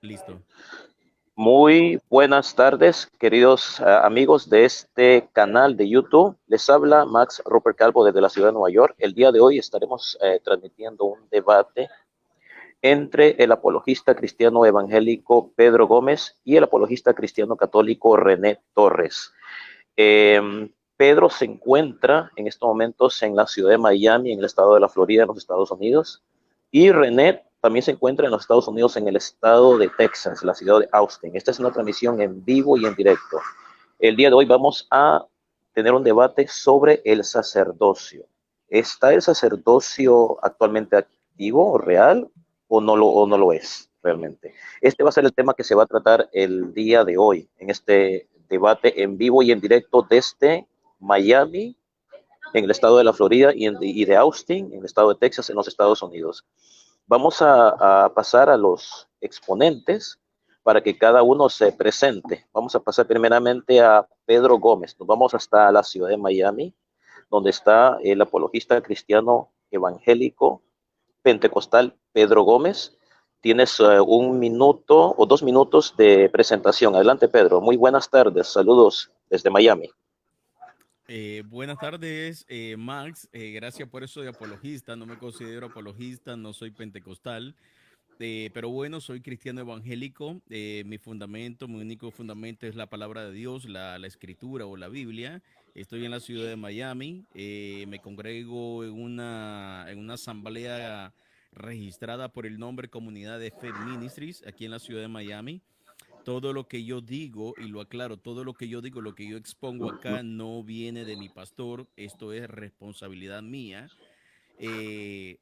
Listo. Muy buenas tardes, queridos amigos de este canal de YouTube. Les habla Max Rupert Calvo desde la ciudad de Nueva York. El día de hoy estaremos transmitiendo un debate entre el apologista cristiano evangélico Pedro Gómez y el apologista cristiano católico René Torres. Pedro se encuentra en estos momentos en la ciudad de Miami, en el estado de la Florida, en los Estados Unidos, y René también se encuentra en los Estados Unidos, en el estado de Texas, la ciudad de Austin. Esta es una transmisión en vivo y en directo. El día de hoy vamos a tener un debate sobre el sacerdocio. ¿Está el sacerdocio actualmente activo o real o no lo es realmente? Este va a ser el tema que se va a tratar el día de hoy en este debate en vivo y en directo desde Miami, en el estado de la Florida, y de Austin, en el estado de Texas, en los Estados Unidos. Vamos a pasar a los exponentes para que cada uno se presente. Vamos a pasar primeramente a Pedro Gómez. Nos vamos hasta la ciudad de Miami, donde está el apologista cristiano evangélico pentecostal Pedro Gómez. Tienes un minuto o 2 minutos de presentación. Adelante, Pedro. Muy buenas tardes. Saludos desde Miami. Buenas tardes, Max. Gracias por eso de apologista. No me considero apologista, no soy pentecostal, pero bueno, soy cristiano evangélico. Mi fundamento, mi único fundamento es la palabra de Dios, la escritura o la Biblia. Estoy en la ciudad de Miami. Me congrego en una asamblea registrada por el nombre Comunidad de Fe Ministries aquí en la ciudad de Miami. Todo lo que yo digo, y lo aclaro, todo lo que yo digo, lo que yo expongo acá no viene de mi pastor, esto es responsabilidad mía.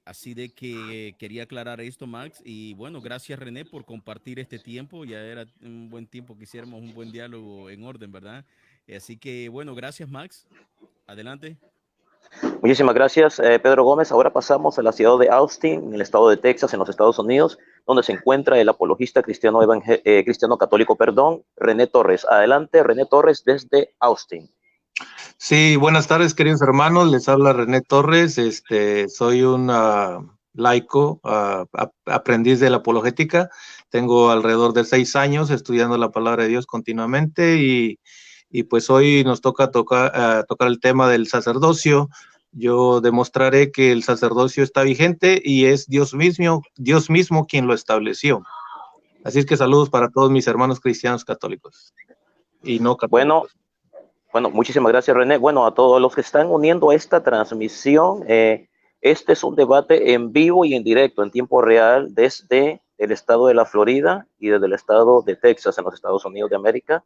Así de que quería aclarar esto, Max, y bueno, gracias René por compartir este tiempo, ya era un buen tiempo que hiciéramos un buen diálogo en orden, ¿verdad? Así que bueno, gracias Max, adelante. Muchísimas gracias, Pedro Gómez. Ahora pasamos a la ciudad de Austin, en el estado de Texas, en los Estados Unidos, donde se encuentra el apologista cristiano católico, perdón, René Torres. Adelante, René Torres, desde Austin. Sí, buenas tardes, queridos hermanos. Les habla René Torres. Soy un laico, aprendiz de la apologética. Tengo alrededor de 6 años estudiando la palabra de Dios continuamente y pues hoy nos toca tocar el tema del sacerdocio. Yo demostraré que el sacerdocio está vigente y es Dios mismo quien lo estableció. Así es que saludos para todos mis hermanos cristianos católicos y no Bueno, católicos. Bueno, muchísimas gracias, René. Bueno, a todos los que están uniendo a esta transmisión, este es un debate en vivo y en directo, en tiempo real, desde el estado de la Florida y desde el estado de Texas, en los Estados Unidos de América,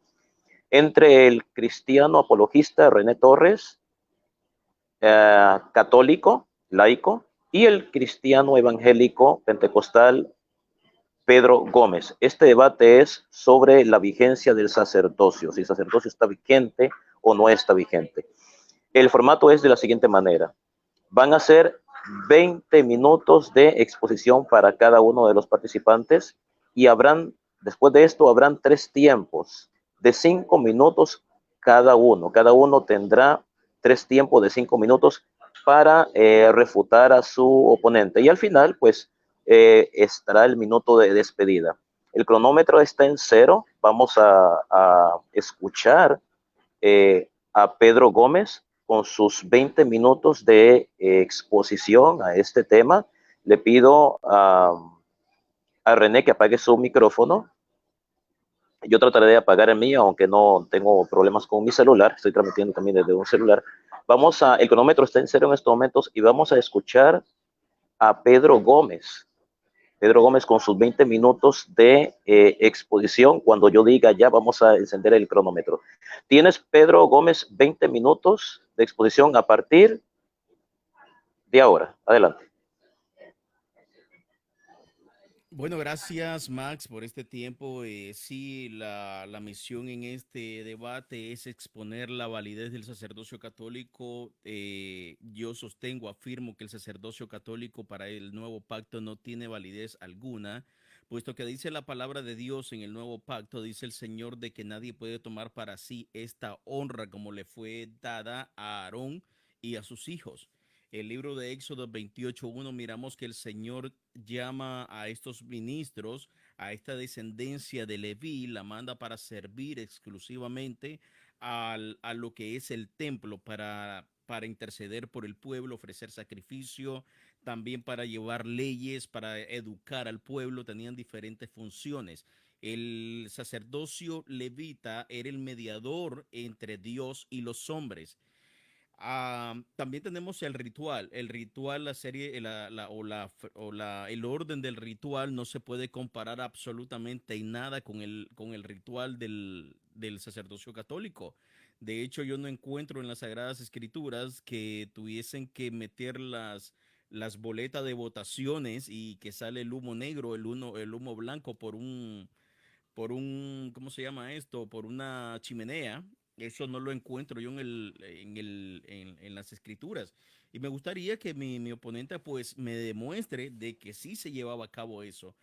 entre el cristiano apologista René Torres, católico, laico, y el cristiano evangélico pentecostal Pedro Gómez. Este debate es sobre la vigencia del sacerdocio, si el sacerdocio está vigente o no está vigente. El formato es de la siguiente manera. Van a ser 20 minutos de exposición para cada uno de los participantes y después de esto, habrán 3 tiempos de 5 minutos cada uno. Cada uno tendrá 3 tiempos de 5 minutos para refutar a su oponente. Y al final, pues, estará el minuto de despedida. El cronómetro está en cero. Vamos a escuchar a Pedro Gómez con sus 20 minutos de exposición a este tema. Le pido a René que apague su micrófono. Yo trataré de apagar el mío, aunque no tengo problemas con mi celular. Estoy transmitiendo también desde un celular. El cronómetro está en cero en estos momentos y vamos a escuchar a Pedro Gómez. Pedro Gómez con sus 20 minutos de exposición. Cuando yo diga ya, vamos a encender el cronómetro. Tienes, Pedro Gómez, 20 minutos de exposición a partir de ahora. Adelante. Bueno, gracias Max por este tiempo. Sí, la misión en este debate es exponer la validez del sacerdocio católico. Yo sostengo, afirmo que el sacerdocio católico para el nuevo pacto no tiene validez alguna, puesto que dice la palabra de Dios en el nuevo pacto, dice el Señor de que nadie puede tomar para sí esta honra como le fue dada a Aarón y a sus hijos. El libro de Éxodo 28:1 miramos que el Señor llama a estos ministros a esta descendencia de Leví, la manda para servir exclusivamente a lo que es el templo, para interceder por el pueblo, ofrecer sacrificio, también para llevar leyes, para educar al pueblo, tenían diferentes funciones. El sacerdocio levita era el mediador entre Dios y los hombres. También tenemos el ritual, la serie, el orden del ritual no se puede comparar absolutamente en nada con el ritual del sacerdocio católico. De hecho, yo no encuentro en las Sagradas Escrituras que tuviesen que meter las boletas de votaciones y que sale el humo negro, el humo blanco ¿cómo se llama esto? Por una chimenea. Eso no lo encuentro yo en las escrituras. Y me gustaría que mi oponente pues me demuestre de que sí se llevaba a cabo eso.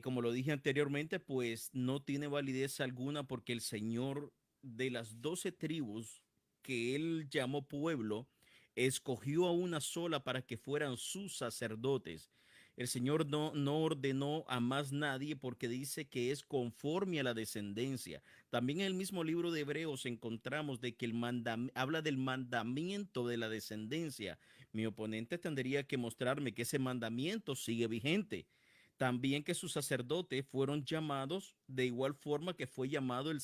Como lo dije anteriormente, pues no tiene validez alguna porque el Señor de las 12 tribus que él llamó pueblo, escogió a una sola para que fueran sus sacerdotes. El Señor no ordenó a más nadie porque dice que es conforme a la descendencia. También en el mismo libro de Hebreos encontramos de que habla del mandamiento de la descendencia. Mi oponente tendría que mostrarme que ese mandamiento sigue vigente. También que sus sacerdotes fueron llamados de igual forma que fue llamado al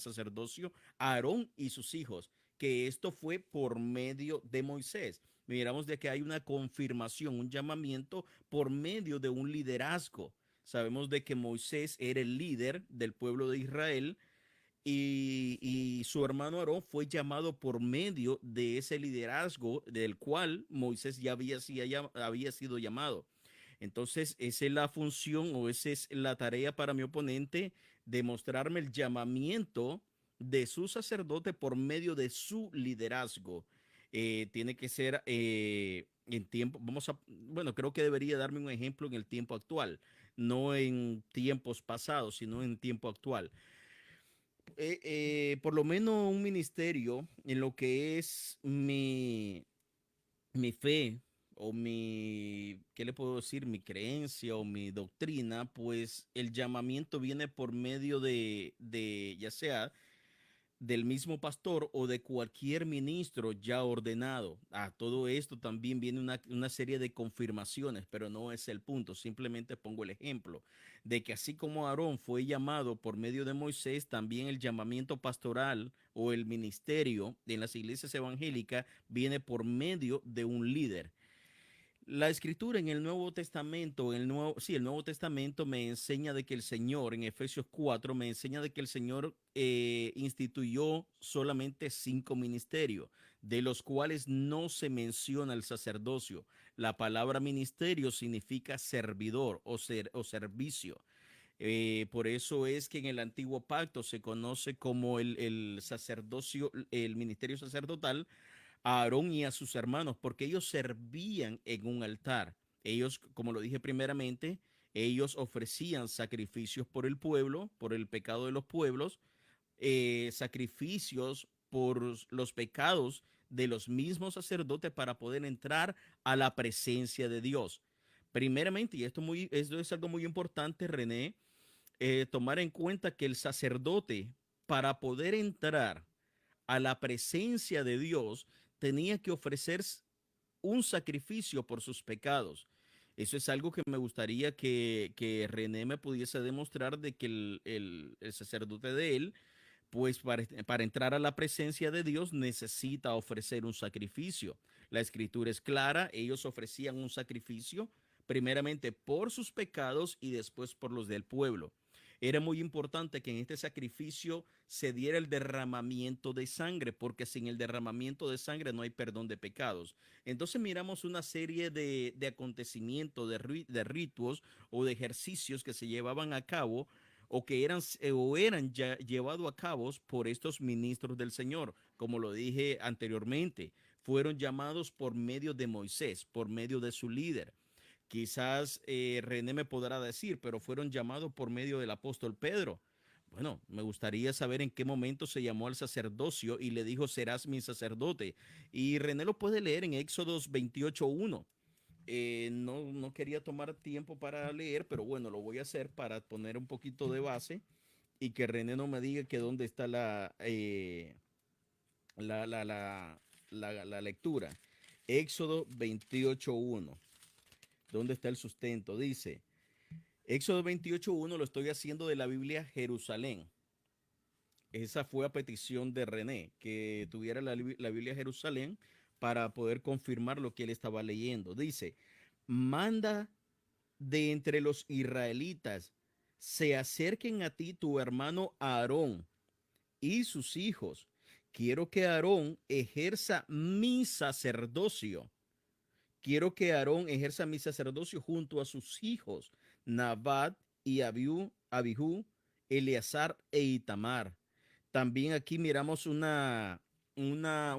sacerdocio Aarón y sus hijos, que esto fue por medio de Moisés. Miramos de que hay una confirmación, un llamamiento por medio de un liderazgo. Sabemos de que Moisés era el líder del pueblo de Israel y su hermano Aarón fue llamado por medio de ese liderazgo del cual Moisés ya había sido llamado. Entonces, esa es la función o esa es la tarea para mi oponente, demostrarme el llamamiento de su sacerdote por medio de su liderazgo. Tiene que ser en tiempo, bueno, creo que debería darme un ejemplo en el tiempo actual, no en tiempos pasados, sino en tiempo actual. Por lo menos un ministerio en lo que es mi fe o ¿qué le puedo decir? Mi creencia o mi doctrina, pues el llamamiento viene por medio de ya sea del mismo pastor o de cualquier ministro ya ordenado. A todo esto también viene una serie de confirmaciones, pero no es el punto. Simplemente pongo el ejemplo de que así como Aarón fue llamado por medio de Moisés, también el llamamiento pastoral o el ministerio en las iglesias evangélicas viene por medio de un líder. La escritura en el Nuevo Testamento, el Nuevo Testamento me enseña de que el Señor, en Efesios 4, me enseña de que el Señor instituyó solamente 5 ministerios, de los cuales no se menciona el sacerdocio. La palabra ministerio significa servidor o servicio. Por eso es que en el antiguo pacto se conoce como el sacerdocio, el ministerio sacerdotal, a Aarón y a sus hermanos, porque ellos servían en un altar. Ellos, como lo dije primeramente, ellos ofrecían sacrificios por el pueblo, por el pecado de los pueblos, sacrificios por los pecados de los mismos sacerdotes para poder entrar a la presencia de Dios. Primeramente, y esto es algo muy importante, René, tomar en cuenta que el sacerdote, para poder entrar a la presencia de Dios, tenía que ofrecer un sacrificio por sus pecados. Eso es algo que me gustaría que René me pudiese demostrar de que el sacerdote de él, pues para entrar a la presencia de Dios necesita ofrecer un sacrificio. La escritura es clara, ellos ofrecían un sacrificio primeramente por sus pecados y después por los del pueblo. Era muy importante que en este sacrificio se diera el derramamiento de sangre, porque sin el derramamiento de sangre no hay perdón de pecados. Entonces miramos una serie de acontecimientos, de ritos o de ejercicios que se llevaban a cabo o eran ya llevados a cabo por estos ministros del Señor. Como lo dije anteriormente, fueron llamados por medio de Moisés, por medio de su líder. Quizás René me podrá decir, pero fueron llamados por medio del apóstol Pedro. Bueno, me gustaría saber en qué momento se llamó al sacerdocio y le dijo, serás mi sacerdote. Y René lo puede leer en Éxodos 28:1. no quería tomar tiempo para leer, pero bueno, lo voy a hacer para poner un poquito de base y que René no me diga que dónde está la, la, la, la lectura. Éxodo 28:1. ¿Dónde está el sustento? Dice, Éxodo 28:1 lo estoy haciendo de la Biblia Jerusalén. Esa fue a petición de René, que tuviera la Biblia Jerusalén para poder confirmar lo que él estaba leyendo. Dice, manda de entre los israelitas, se acerquen a ti tu hermano Aarón y sus hijos. Quiero que Aarón ejerza mi sacerdocio. Quiero que Aarón ejerza mi sacerdocio junto a sus hijos, Nabat y Abihu, Eleazar e Itamar. También aquí miramos un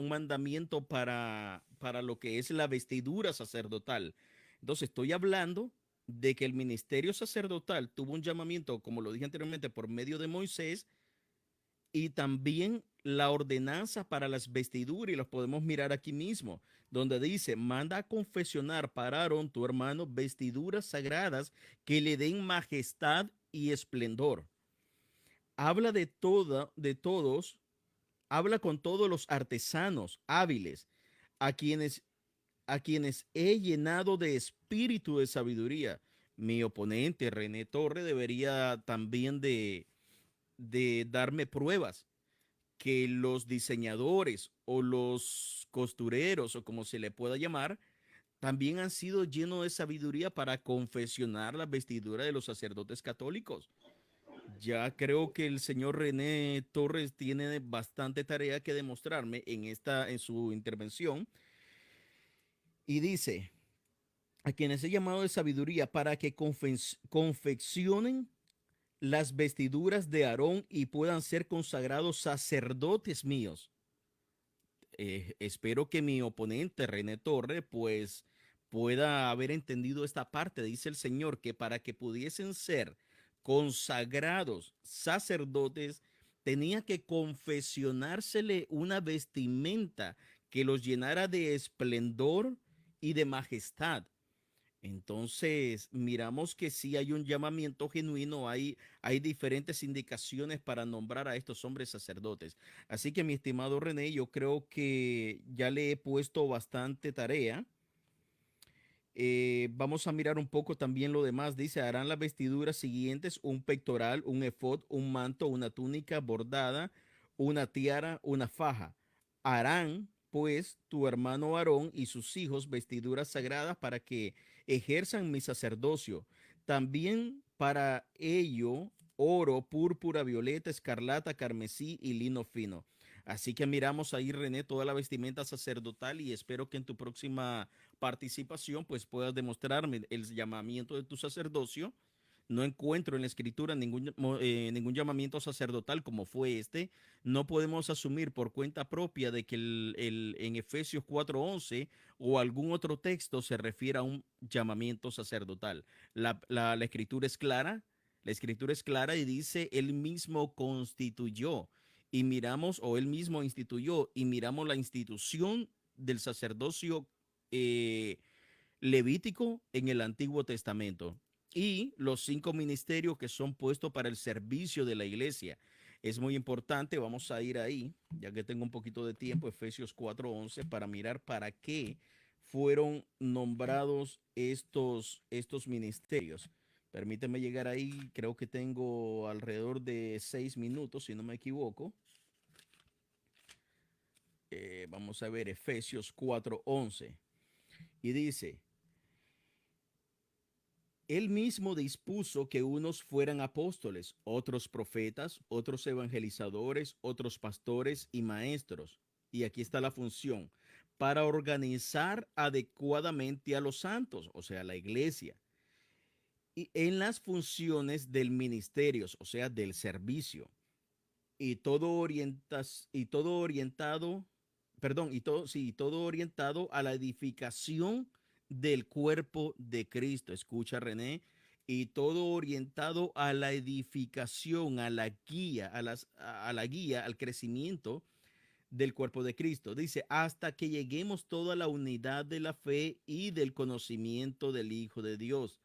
mandamiento para lo que es la vestidura sacerdotal. Entonces, estoy hablando de que el ministerio sacerdotal tuvo un llamamiento, como lo dije anteriormente, por medio de Moisés, y también la ordenanza para las vestiduras, y los podemos mirar aquí mismo, donde dice, manda a confesionar para Aarón, tu hermano, vestiduras sagradas que le den majestad y esplendor. Habla de todos, habla con todos los artesanos hábiles, a quienes, a quienes he llenado de espíritu de sabiduría. Mi oponente, René Torre, debería también de darme pruebas que los diseñadores o los costureros o como se le pueda llamar, también han sido llenos de sabiduría para confeccionar la vestidura de los sacerdotes católicos. Ya creo que el señor René Torres tiene bastante tarea que demostrarme en su intervención. Y dice, a quienes he llamado de sabiduría para que confeccionen las vestiduras de Aarón y puedan ser consagrados sacerdotes míos. Espero que mi oponente, René Torre, pues pueda haber entendido esta parte. Dice el Señor que para que pudiesen ser consagrados sacerdotes, tenía que confesionársele una vestimenta que los llenara de esplendor y de majestad. Entonces, miramos que sí hay un llamamiento genuino, hay diferentes indicaciones para nombrar a estos hombres sacerdotes. Así que, mi estimado René, yo creo que ya le he puesto bastante tarea. Vamos a mirar un poco también lo demás. Dice, harán las vestiduras siguientes, un pectoral, un efod, un manto, una túnica bordada, una tiara, una faja. Harán, pues, tu hermano Aarón y sus hijos vestiduras sagradas para que ejerzan mi sacerdocio. También para ello, oro, púrpura, violeta, escarlata, carmesí y lino fino. Así que miramos ahí, René, toda la vestimenta sacerdotal y espero que en tu próxima participación, pues puedas demostrarme el llamamiento de tu sacerdocio. No encuentro en la escritura ningún llamamiento sacerdotal como fue este. No podemos asumir por cuenta propia de que en Efesios 4:11 o algún otro texto se refiere a un llamamiento sacerdotal. La escritura es clara, la escritura es clara y dice, él mismo constituyó y miramos, o él mismo instituyó y miramos la institución del sacerdocio eh, levítico en el Antiguo Testamento y los 5 ministerios que son puestos para el servicio de la iglesia. Es muy importante, vamos a ir ahí, ya que tengo un poquito de tiempo, Efesios 4:11, para mirar para qué fueron nombrados estos ministerios. Permíteme llegar ahí, creo que tengo alrededor de 6 minutos, si no me equivoco. Vamos a ver, Efesios 4:11. Y dice, él mismo dispuso que unos fueran apóstoles, otros profetas, otros evangelizadores, otros pastores y maestros. Y aquí está la función, para organizar adecuadamente a los santos, o sea, la iglesia, y en las funciones del ministerio, o sea, del servicio. Y todo orientado, perdón, sí, todo orientado a la edificación del cuerpo de Cristo. Escucha, René, y todo orientado a la edificación, a la guía, a la guía, al crecimiento del cuerpo de Cristo. Dice, hasta que lleguemos toda la unidad de la fe y del conocimiento del Hijo de Dios,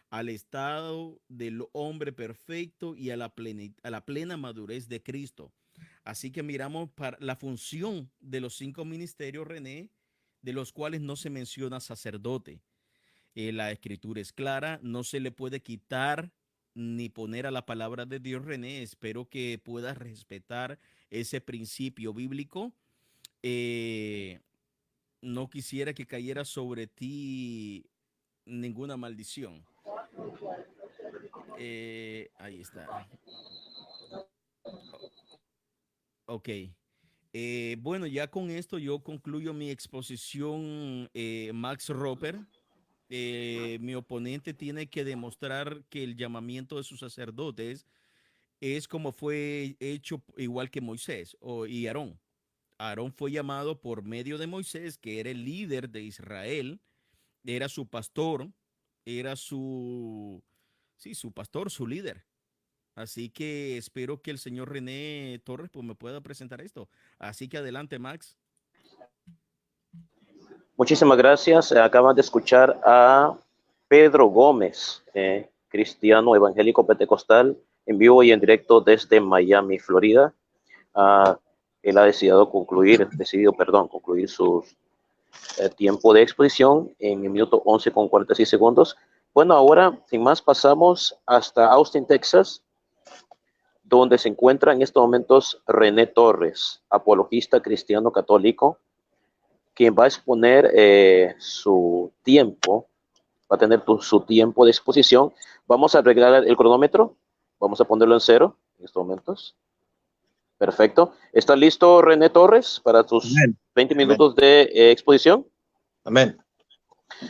al estado del hombre perfecto y a la plena madurez de Cristo. Así que miramos para la función de los 5 ministerios, René, de los cuales no se menciona sacerdote. La escritura es clara, no se le puede quitar ni poner a la palabra de Dios, René. Espero que puedas respetar ese principio bíblico. Eh, no quisiera que cayera sobre ti ninguna maldición. Ahí está. Ok. Bueno, ya con esto yo concluyo mi exposición, Max Roper. Mi oponente tiene que demostrar que el llamamiento de sus sacerdotes es como fue hecho igual que Moisés y Aarón. Aarón fue llamado por medio de Moisés, que era el líder de Israel, era su pastor, era sí, su pastor, su líder. Así que espero que el señor René Torres pues, me pueda presentar esto. Así que adelante, Max. Muchísimas gracias. Acaban de escuchar a Pedro Gómez, cristiano evangélico pentecostal, en vivo y en directo desde Miami, Florida. Él ha decidido concluir su tiempo de exposición en el minuto 11 con 46 segundos. Bueno, ahora, sin más, pasamos hasta Austin, Texas, donde se encuentra en estos momentos René Torres, apologista cristiano católico, quien va a exponer su tiempo, va a tener su tiempo de exposición. Vamos a arreglar el cronómetro, vamos a ponerlo en 0 en estos momentos. Perfecto. ¿Está listo, René Torres, para tus 20 minutos de exposición? Amén.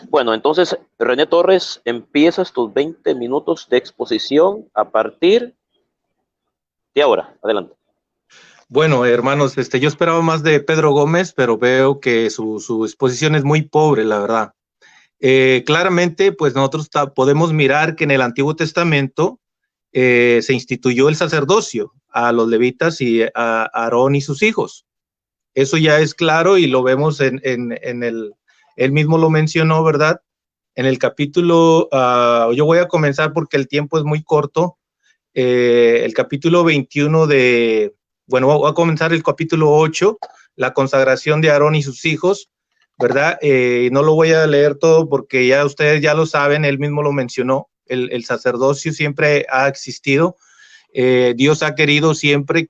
Bueno, entonces, René Torres, empiezas tus 20 minutos de exposición a partir de ahora. Adelante. Bueno, hermanos, yo esperaba más de Pedro Gómez, pero veo que su exposición es muy pobre, la verdad. Claramente, pues nosotros podemos mirar que en el Antiguo Testamento se instituyó el sacerdocio a los levitas y a Aarón y sus hijos. Eso ya es claro y lo vemos en él mismo lo mencionó, ¿verdad? En el capítulo, yo voy a comenzar porque el tiempo es muy corto, el capítulo 21 voy a comenzar el capítulo 8, la consagración de Aarón y sus hijos, ¿verdad? No lo voy a leer todo porque ya ustedes ya lo saben, él mismo lo mencionó, el sacerdocio siempre ha existido. Dios ha querido siempre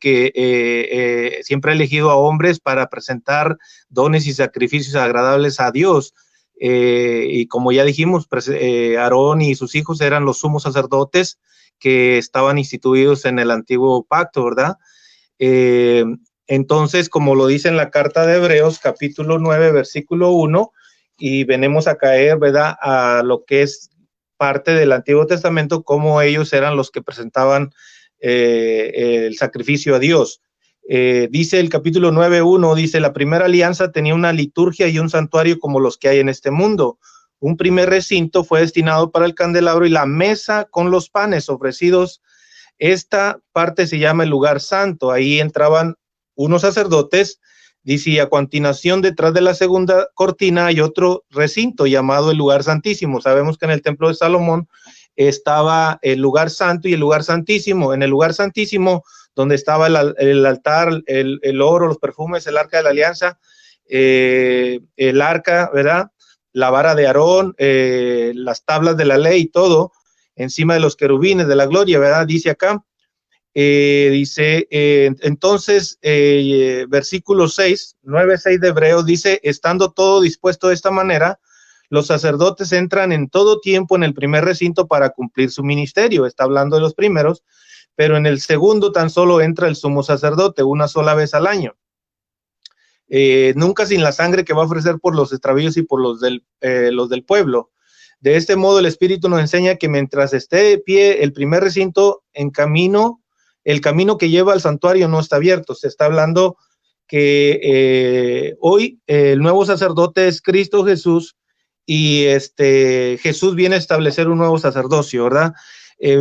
siempre ha elegido a hombres para presentar dones y sacrificios agradables a Dios. Y como ya dijimos, Aarón y sus hijos eran los sumos sacerdotes que estaban instituidos en el antiguo pacto, ¿verdad? Entonces, como lo dice en la carta de Hebreos, capítulo 9, versículo 1, y venimos a caer, ¿verdad?, a lo que es parte del Antiguo Testamento, cómo ellos eran los que presentaban el sacrificio a Dios. Dice el capítulo 9:1, dice, la primera alianza tenía una liturgia y un santuario como los que hay en este mundo. Un primer recinto fue destinado para el candelabro y la mesa con los panes ofrecidos. Esta parte se llama el lugar santo. Ahí entraban unos sacerdotes. Dice, y a continuación, detrás de la segunda cortina hay otro recinto llamado el lugar santísimo. Sabemos que en el templo de Salomón estaba el lugar santo y el lugar santísimo. En el lugar santísimo, donde estaba el altar, el oro, los perfumes, el arca de la alianza, el arca, ¿verdad? La vara de Aarón, las tablas de la ley y todo, encima de los querubines de la gloria, ¿verdad? Dice acá, entonces, versículo 6, 9:6 de Hebreos, dice, estando todo dispuesto de esta manera, los sacerdotes entran en todo tiempo en el primer recinto para cumplir su ministerio. Está hablando de los primeros, pero en el segundo tan solo entra el sumo sacerdote una sola vez al año. Nunca sin la sangre que va a ofrecer por los extravíos y por los del pueblo. De este modo, el Espíritu nos enseña que mientras esté de pie el primer recinto el camino que lleva al santuario no está abierto. Se está hablando que hoy el nuevo sacerdote es Cristo Jesús, y Jesús viene a establecer un nuevo sacerdocio, ¿verdad?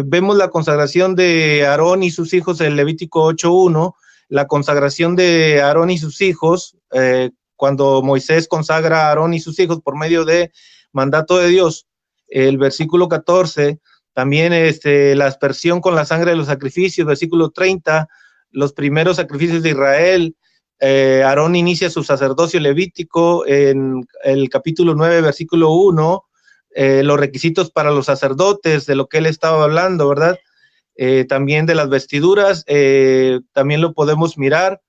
Vemos la consagración de Aarón y sus hijos en Levítico 8:1, la consagración de Aarón y sus hijos, cuando Moisés consagra a Aarón y sus hijos por medio de mandato de Dios, el versículo 14, también la aspersión con la sangre de los sacrificios, versículo 30, los primeros sacrificios de Israel, Aarón inicia su sacerdocio levítico en el capítulo 9, versículo 1, los requisitos para los sacerdotes, de lo que él estaba hablando, ¿verdad? También de las vestiduras, también lo podemos mirar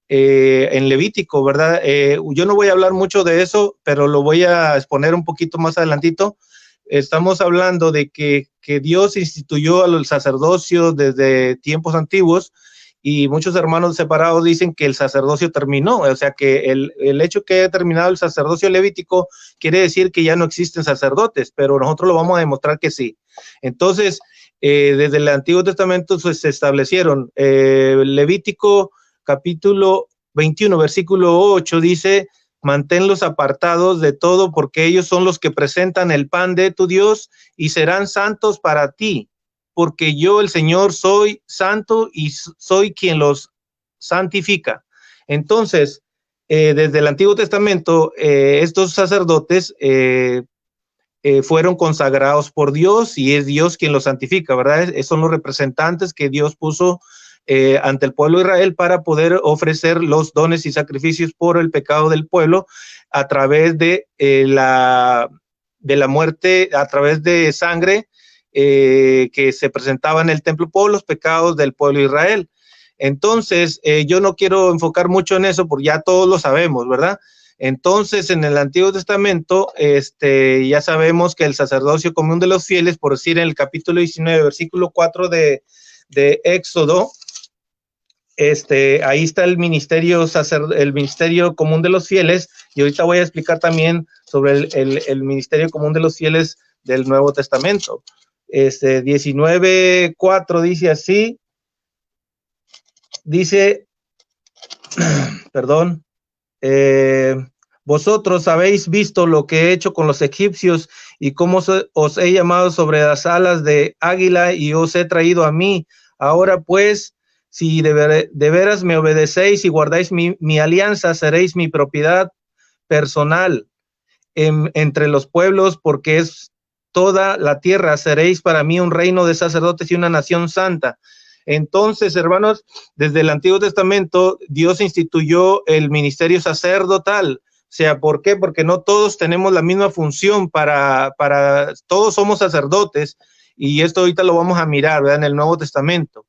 en Levítico, ¿verdad? Yo no voy a hablar mucho de eso, pero lo voy a exponer un poquito más adelantito. Estamos hablando de que Dios instituyó al sacerdocio desde tiempos antiguos, y muchos hermanos separados dicen que el sacerdocio terminó, o sea que el hecho que haya terminado el sacerdocio levítico quiere decir que ya no existen sacerdotes, pero nosotros lo vamos a demostrar que sí. Entonces, desde el Antiguo Testamento se establecieron, Levítico capítulo 21, versículo 8 dice: manténlos apartados de todo, porque ellos son los que presentan el pan de tu Dios y serán santos para ti, porque yo, el Señor, soy santo y soy quien los santifica. Entonces, desde el Antiguo Testamento, estos sacerdotes fueron consagrados por Dios, y es Dios quien los santifica, ¿verdad? Son los representantes que Dios puso ante el pueblo de Israel para poder ofrecer los dones y sacrificios por el pecado del pueblo a través de la muerte, a través de sangre que se presentaba en el templo por los pecados del pueblo de Israel. Entonces, yo no quiero enfocar mucho en eso porque ya todos lo sabemos, ¿verdad? Entonces, en el Antiguo Testamento, ya sabemos que el sacerdocio común de los fieles, por decir en el capítulo 19, versículo 4 de Éxodo, ahí está el ministerio común de los fieles, y ahorita voy a explicar también sobre el ministerio común de los fieles del Nuevo Testamento. 19:4 dice así, dice, perdón, vosotros habéis visto lo que he hecho con los egipcios y cómo os he llamado sobre las alas de águila y os he traído a mí. Ahora pues, si de veras me obedecéis y guardáis mi alianza, seréis mi propiedad personal entre los pueblos, porque es toda la tierra, seréis para mí un reino de sacerdotes y una nación santa. Entonces, hermanos, desde el Antiguo Testamento, Dios instituyó el ministerio sacerdotal. O sea, ¿por qué? Porque no todos tenemos la misma función todos somos sacerdotes, y esto ahorita lo vamos a mirar, ¿verdad? En el Nuevo Testamento.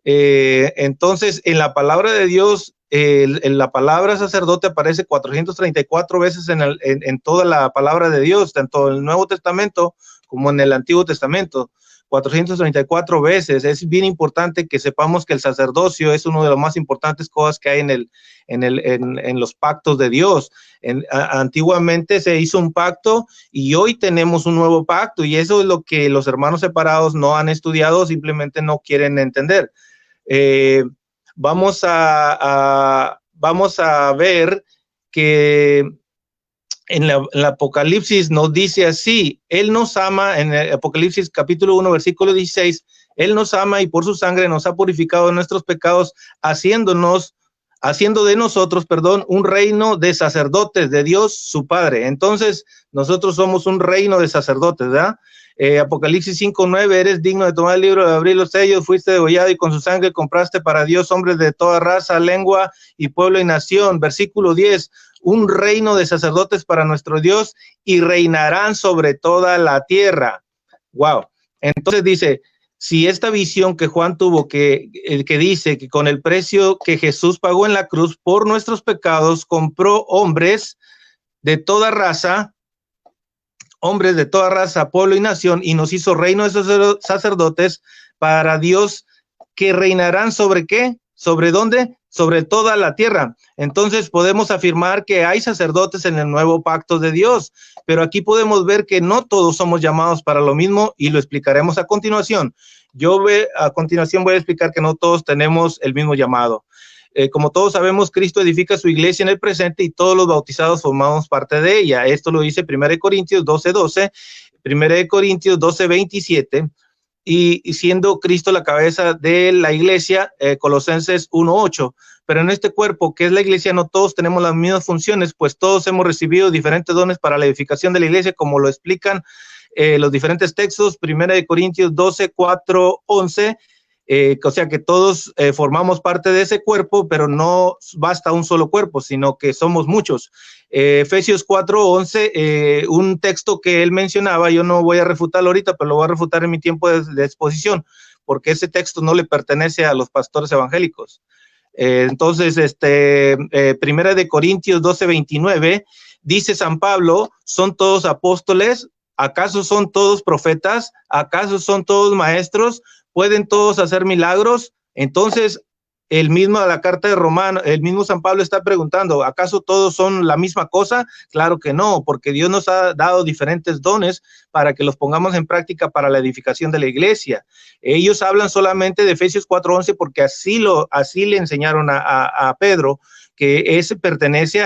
Entonces, en la palabra de Dios, en la palabra sacerdote aparece 434 veces en toda la palabra de Dios, tanto en el Nuevo Testamento como en el Antiguo Testamento. 434 veces. Es bien importante que sepamos que el sacerdocio es una de las más importantes cosas que hay en los pactos de Dios. Antiguamente se hizo un pacto y hoy tenemos un nuevo pacto, y eso es lo que los hermanos separados no han estudiado, simplemente no quieren entender. Vamos a ver que en el Apocalipsis nos dice así: Él nos ama, en el Apocalipsis capítulo 1, versículo 16, Él nos ama y por su sangre nos ha purificado de nuestros pecados, haciendo de nosotros, un reino de sacerdotes de Dios su Padre. Entonces, nosotros somos un reino de sacerdotes, ¿verdad? Apocalipsis 5:9, eres digno de tomar el libro, de abrir los sellos, fuiste degollado y con su sangre compraste para Dios hombres de toda raza, lengua y pueblo y nación. Versículo 10, un reino de sacerdotes para nuestro Dios y reinarán sobre toda la tierra. Wow. Entonces dice, si esta visión que Juan tuvo, que dice que con el precio que Jesús pagó en la cruz por nuestros pecados, compró hombres de toda raza, pueblo y nación, y nos hizo reino de sacerdotes para Dios, que reinarán ¿sobre qué? ¿Sobre dónde? Sobre toda la tierra. Entonces podemos afirmar que hay sacerdotes en el nuevo pacto de Dios, pero aquí podemos ver que no todos somos llamados para lo mismo, y lo explicaremos a continuación. A continuación voy a explicar que no todos tenemos el mismo llamado. Como todos sabemos, Cristo edifica su iglesia en el presente y todos los bautizados formamos parte de ella. Esto lo dice 1 Corintios 12:12, 1 Corintios 12:27. y siendo Cristo la cabeza de la iglesia, Colosenses 1:8. Pero en este cuerpo, que es la iglesia, no todos tenemos las mismas funciones, pues todos hemos recibido diferentes dones para la edificación de la iglesia, como lo explican los diferentes textos. 1 Corintios 12, 4, 11. O sea que todos formamos parte de ese cuerpo, pero no basta un solo cuerpo, sino que somos muchos. Efesios 4:11, un texto que él mencionaba, yo no voy a refutarlo ahorita, pero lo voy a refutar en mi tiempo de exposición, porque ese texto no le pertenece a los pastores evangélicos. Entonces, 1 Corintios 12:29, dice San Pablo, ¿son todos apóstoles? ¿Acaso son todos profetas? ¿Acaso son todos maestros? ¿Pueden todos hacer milagros? Entonces, la carta de Romanos, el mismo San Pablo está preguntando, ¿acaso todos son la misma cosa? Claro que no, porque Dios nos ha dado diferentes dones para que los pongamos en práctica para la edificación de la iglesia. Ellos hablan solamente de Efesios 4:11 porque así le enseñaron a Pedro, que ese pertenece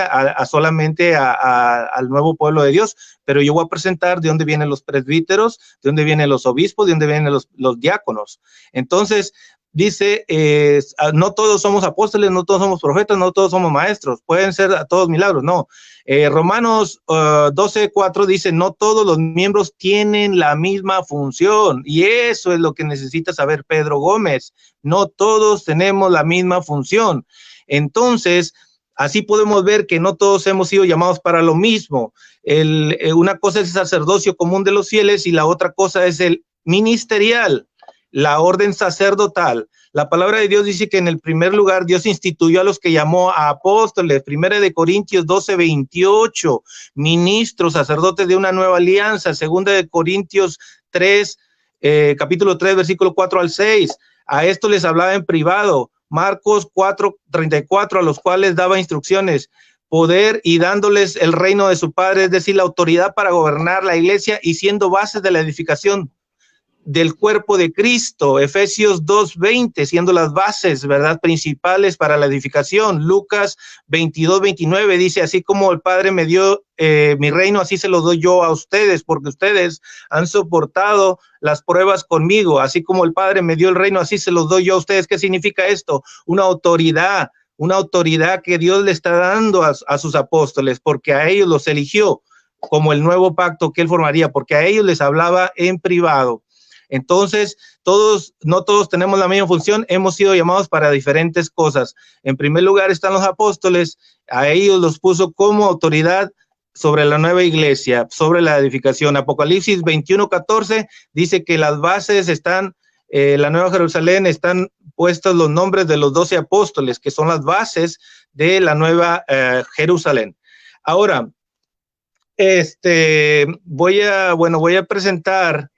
solamente al nuevo pueblo de Dios, pero yo voy a presentar de dónde vienen los presbíteros, de dónde vienen los obispos, de dónde vienen los diáconos. Entonces, dice, no todos somos apóstoles, no todos somos profetas, no todos somos maestros, pueden ser a todos milagros, no. Romanos 12:4 dice, no todos los miembros tienen la misma función, y eso es lo que necesita saber Pedro Gómez, no todos tenemos la misma función. Entonces, así podemos ver que no todos hemos sido llamados para lo mismo. Una cosa es el sacerdocio común de los fieles y la otra cosa es el ministerial, la orden sacerdotal. La palabra de Dios dice que en el primer lugar Dios instituyó a los que llamó a apóstoles. 1 Corintios 12:28, ministros, sacerdotes de una nueva alianza. 2 Corintios 3, capítulo 3, versículo 4 al 6. A esto les hablaba en privado. Marcos 4:34, a los cuales daba instrucciones, poder y dándoles el reino de su Padre, es decir, la autoridad para gobernar la iglesia y siendo bases de la edificación del cuerpo de Cristo. Efesios 2:20, siendo las bases, ¿verdad?, principales para la edificación. Lucas 22:29 dice, así como el Padre me dio mi reino, así se lo doy yo a ustedes, porque ustedes han soportado las pruebas conmigo, así como el Padre me dio el reino, así se los doy yo a ustedes. ¿Qué significa esto? Una autoridad que Dios le está dando a sus apóstoles, porque a ellos los eligió como el nuevo pacto que él formaría, porque a ellos les hablaba en privado. Entonces, no todos tenemos la misma función, hemos sido llamados para diferentes cosas. En primer lugar están los apóstoles, a ellos los puso como autoridad sobre la nueva iglesia, sobre la edificación. Apocalipsis 21:14 dice que las bases están, la nueva Jerusalén, están puestos los nombres de los 12 apóstoles, que son las bases de la nueva Jerusalén. Ahora, voy a presentar.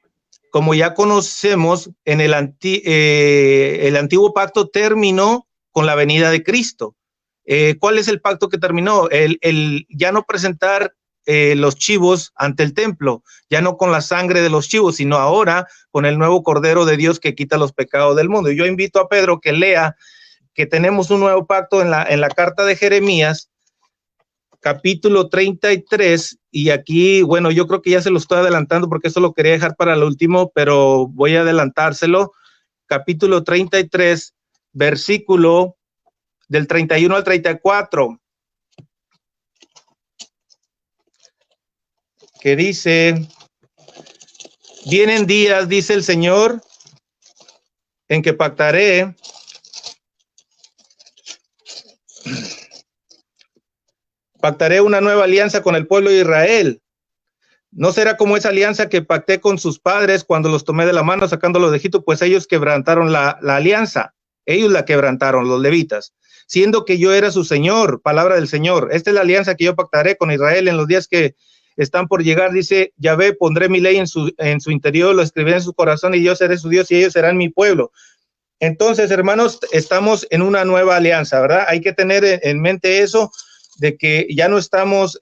Como ya conocemos, en el antiguo pacto terminó con la venida de Cristo. ¿Cuál es el pacto que terminó? El ya no presentar los chivos ante el templo, ya no con la sangre de los chivos, sino ahora con el nuevo Cordero de Dios que quita los pecados del mundo. Y yo invito a Pedro que lea que tenemos un nuevo pacto en la carta de Jeremías, capítulo 33, y aquí, bueno, yo creo que ya se lo estoy adelantando porque eso lo quería dejar para el último, pero voy a adelantárselo. Capítulo 33, versículo del 31 al 34, que dice, vienen días, dice el Señor, en que pactaré una nueva alianza con el pueblo de Israel. No será como esa alianza que pacté con sus padres cuando los tomé de la mano sacándolos de Egipto, pues ellos quebrantaron la alianza. Ellos la quebrantaron, los levitas, siendo que yo era su Señor, palabra del Señor. Esta es la alianza que yo pactaré con Israel en los días que están por llegar, dice Yahvé, pondré mi ley en su interior, lo escribiré en su corazón y yo seré su Dios y ellos serán mi pueblo. Entonces, hermanos, estamos en una nueva alianza, ¿verdad? Hay que tener en mente eso, de que ya no estamos,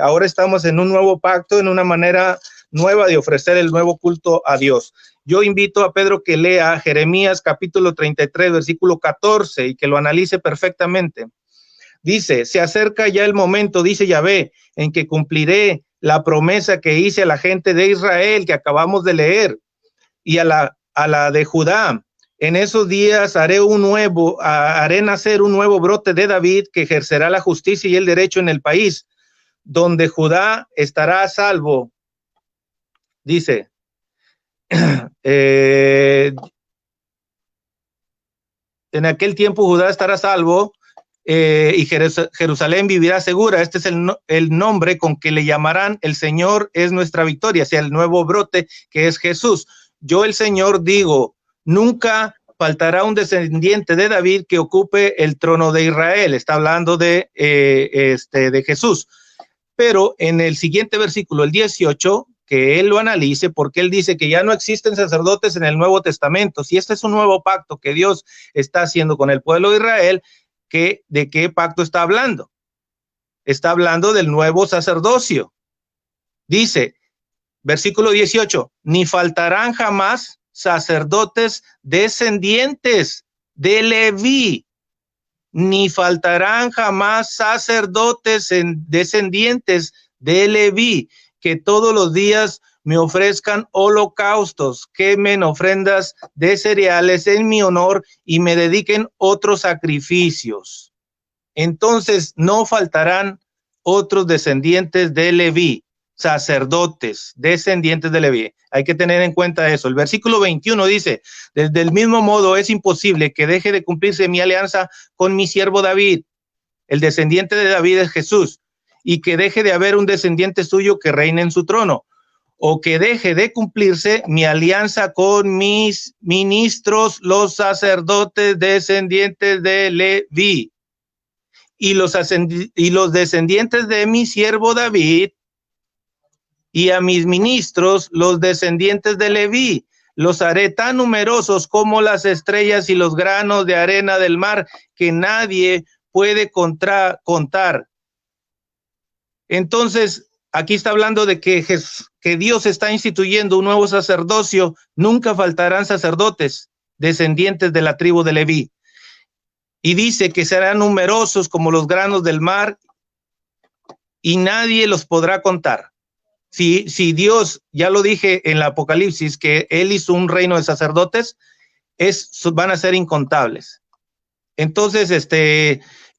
ahora estamos en un nuevo pacto, en una manera nueva de ofrecer el nuevo culto a Dios. Yo invito a Pedro que lea Jeremías capítulo 33, versículo 14, y que lo analice perfectamente. Dice, se acerca ya el momento, dice Yahvé, en que cumpliré la promesa que hice a la gente de Israel, que acabamos de leer. y a la de Judá. En esos días haré nacer un nuevo brote de David que ejercerá la justicia y el derecho en el país, donde Judá estará a salvo. Dice, en aquel tiempo Judá estará a salvo y Jerusalén vivirá segura. Este es el nombre con que le llamarán: el Señor es nuestra victoria, o sea, el nuevo brote que es Jesús. Yo, el Señor, digo, nunca faltará un descendiente de David que ocupe el trono de Israel. Está hablando de Jesús. Pero en el siguiente versículo, el 18, que él lo analice, porque él dice que ya no existen sacerdotes en el Nuevo Testamento. Si este es un nuevo pacto que Dios está haciendo con el pueblo de Israel, ¿de qué pacto está hablando? Está hablando del nuevo sacerdocio. Dice, versículo 18, ni faltarán jamás sacerdotes descendientes de Leví, ni faltarán jamás sacerdotes descendientes de Leví, que todos los días me ofrezcan holocaustos, quemen ofrendas de cereales en mi honor y me dediquen otros sacrificios. Entonces no faltarán otros descendientes de Leví, sacerdotes, descendientes de Leví. Hay que tener en cuenta eso. El versículo 21 dice, desde el mismo modo es imposible que deje de cumplirse mi alianza con mi siervo David. El descendiente de David es Jesús, y que deje de haber un descendiente suyo que reine en su trono, o que deje de cumplirse mi alianza con mis ministros, los sacerdotes descendientes de Leví, y los descendientes de mi siervo David, y a mis ministros, los descendientes de Leví, los haré tan numerosos como las estrellas y los granos de arena del mar, que nadie puede contar. Entonces, aquí está hablando de que Dios está instituyendo un nuevo sacerdocio. Nunca faltarán sacerdotes descendientes de la tribu de Leví. Y dice que serán numerosos como los granos del mar y nadie los podrá contar. Si Dios, ya lo dije en el Apocalipsis, que Él hizo un reino de sacerdotes, van a ser incontables. Entonces,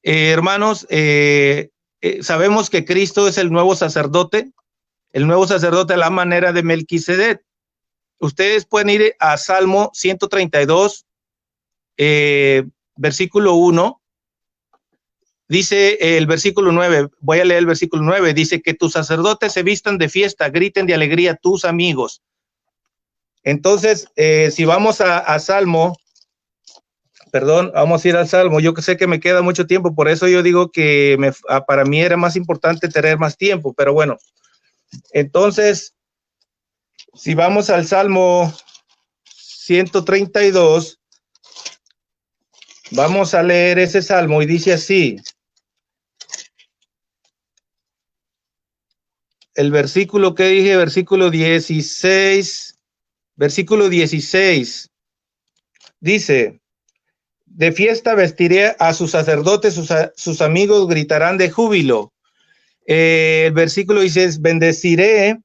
hermanos, sabemos que Cristo es el nuevo sacerdote a la manera de Melquisedec. Ustedes pueden ir a Salmo 132, versículo 1. Dice el versículo 9, voy a leer el versículo 9, dice que tus sacerdotes se vistan de fiesta, griten de alegría tus amigos. Entonces, si vamos a Salmo, vamos a ir al Salmo. Yo sé que me queda mucho tiempo, por eso yo digo que para mí era más importante tener más tiempo, pero bueno. Entonces, si vamos al Salmo 132, vamos a leer ese Salmo y dice así. El versículo que dije, versículo 16, dice, de fiesta vestiré a sus sacerdotes, sus amigos gritarán de júbilo. El versículo dice, bendeciré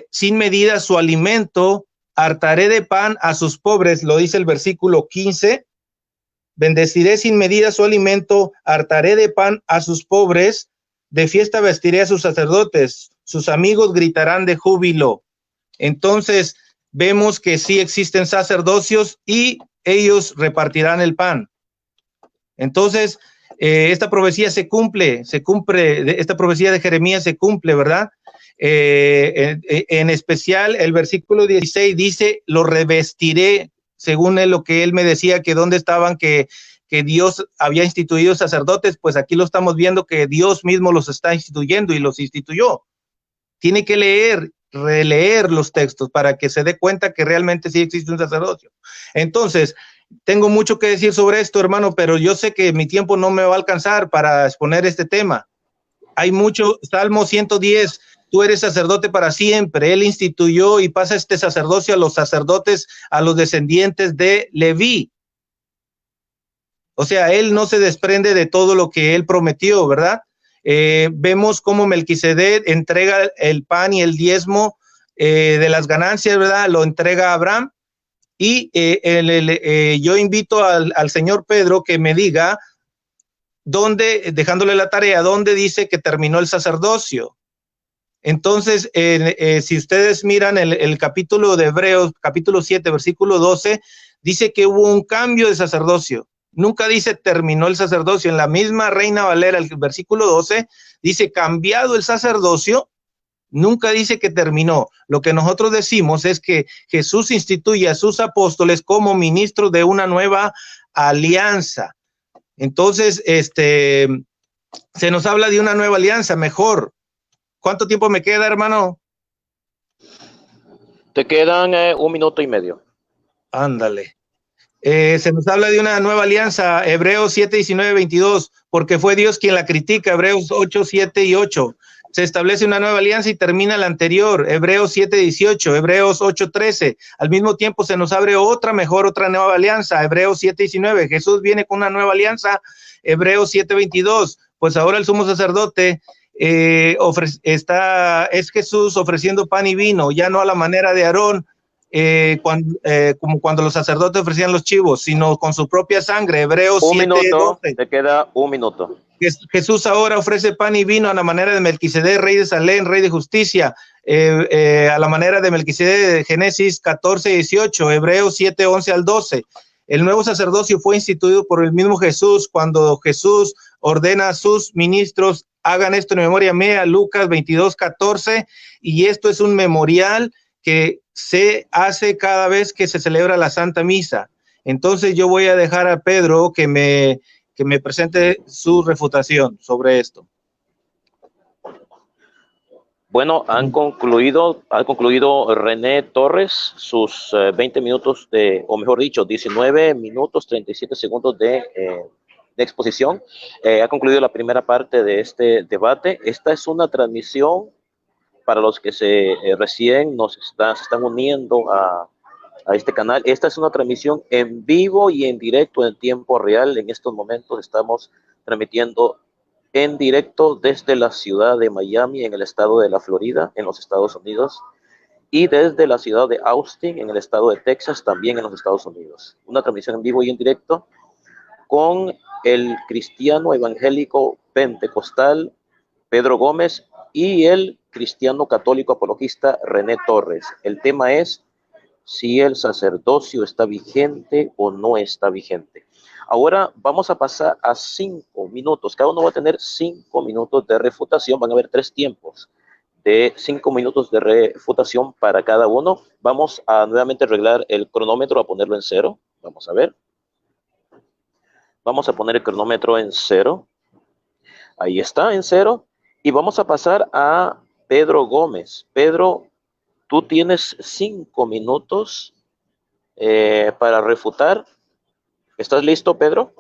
sin medida su alimento, hartaré de pan a sus pobres, lo dice el versículo 15, bendeciré sin medida su alimento, hartaré de pan a sus pobres, de fiesta vestiré a sus sacerdotes, sus amigos gritarán de júbilo. Entonces, vemos que sí existen sacerdocios y ellos repartirán el pan. Entonces, esta profecía se cumple, esta profecía de Jeremías se cumple, ¿verdad? En especial, el versículo 16 dice, lo revestiré, según lo que él me decía, que dónde estaban, que Dios había instituido sacerdotes, pues aquí lo estamos viendo que Dios mismo los está instituyendo y los instituyó. Tiene que releer los textos para que se dé cuenta que realmente sí existe un sacerdocio. Entonces, tengo mucho que decir sobre esto, hermano, pero yo sé que mi tiempo no me va a alcanzar para exponer este tema. Hay mucho, Salmo 110, tú eres sacerdote para siempre. Él instituyó y pasa este sacerdocio a los sacerdotes, a los descendientes de Leví. O sea, él no se desprende de todo lo que él prometió, ¿verdad? Vemos cómo Melquisedec entrega el pan y el diezmo de las ganancias, ¿verdad? Lo entrega a Abraham. Y yo invito al señor Pedro que me diga dónde, dejándole la tarea, dónde dice que terminó el sacerdocio. Entonces, si ustedes miran el capítulo de Hebreos, capítulo 7, versículo 12, dice que hubo un cambio de sacerdocio. Nunca dice terminó el sacerdocio. En la misma Reina Valera, el versículo 12, dice cambiado el sacerdocio. Nunca dice que terminó. Lo que nosotros decimos es que Jesús instituye a sus apóstoles como ministros de una nueva alianza. Entonces, se nos habla de una nueva alianza, mejor. ¿Cuánto tiempo me queda, hermano? Te quedan 1 minuto y medio. Ándale. Se nos habla de una nueva alianza, Hebreos 7, 19, 22, porque fue Dios quien la critica, Hebreos 8, 7 y 8. Se establece una nueva alianza y termina la anterior, Hebreos 7, 18, Hebreos 8, 13. Al mismo tiempo se nos abre otra nueva alianza, Hebreos 7, 19. Jesús viene con una nueva alianza, Hebreos 7, 22. Pues ahora el sumo sacerdote es Jesús ofreciendo pan y vino, ya no a la manera de Aarón, como cuando los sacerdotes ofrecían los chivos, sino con su propia sangre. Hebreos 7, 12. Te queda 1 minuto. Jesús ahora ofrece pan y vino a la manera de Melquisedec, rey de Salem, rey de justicia, a la manera de Melquisedec, de Génesis 14, 18, Hebreos 7, 11 al 12. El nuevo sacerdocio fue instituido por el mismo Jesús cuando Jesús ordena a sus ministros, hagan esto en memoria mía, Lucas 22, 14, y esto es un memorial que se hace cada vez que se celebra la Santa Misa. Entonces yo voy a dejar a Pedro que me presente su refutación sobre esto. Bueno, han concluido René Torres sus 20 minutos o mejor dicho, 19 minutos 37 segundos de exposición. Ha concluido la primera parte de este debate. Esta es una transmisión para los que recién se están uniendo a este canal. Esta es una transmisión en vivo y en directo en tiempo real. En estos momentos estamos transmitiendo en directo desde la ciudad de Miami, en el estado de la Florida, en los Estados Unidos, y desde la ciudad de Austin, en el estado de Texas, también en los Estados Unidos. Una transmisión en vivo y en directo con el cristiano evangélico pentecostal Pedro Gómez y el cristiano católico apologista René Torres. El tema es si el sacerdocio está vigente o no está vigente. Ahora vamos a pasar a 5 minutos. Cada uno va a tener 5 minutos de refutación. Van a haber 3 tiempos de 5 minutos de refutación para cada uno. Vamos a nuevamente arreglar el cronómetro, a ponerlo en 0. Vamos a ver. Vamos a poner el cronómetro en 0. Ahí está, en 0. Y vamos a pasar a Pedro Gómez. Pedro, tú tienes 5 minutos para refutar. ¿Estás listo, Pedro?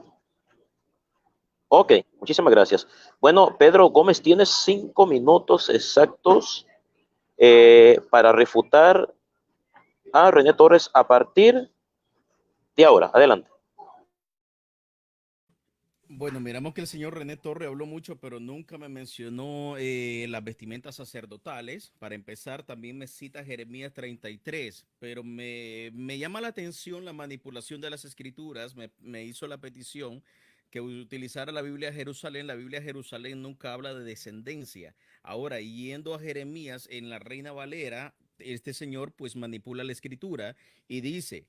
Ok, muchísimas gracias. Bueno, Pedro Gómez, tienes 5 minutos exactos para refutar a René Torres a partir de ahora. Adelante. Bueno, miramos que el señor René Torre habló mucho, pero nunca me mencionó las vestimentas sacerdotales. Para empezar, también me cita Jeremías 33, pero me llama la atención la manipulación de las escrituras. Me hizo la petición que utilizara la Biblia Jerusalén. La Biblia Jerusalén nunca habla de descendencia. Ahora, yendo a Jeremías en la Reina Valera, este señor pues manipula la escritura y dice,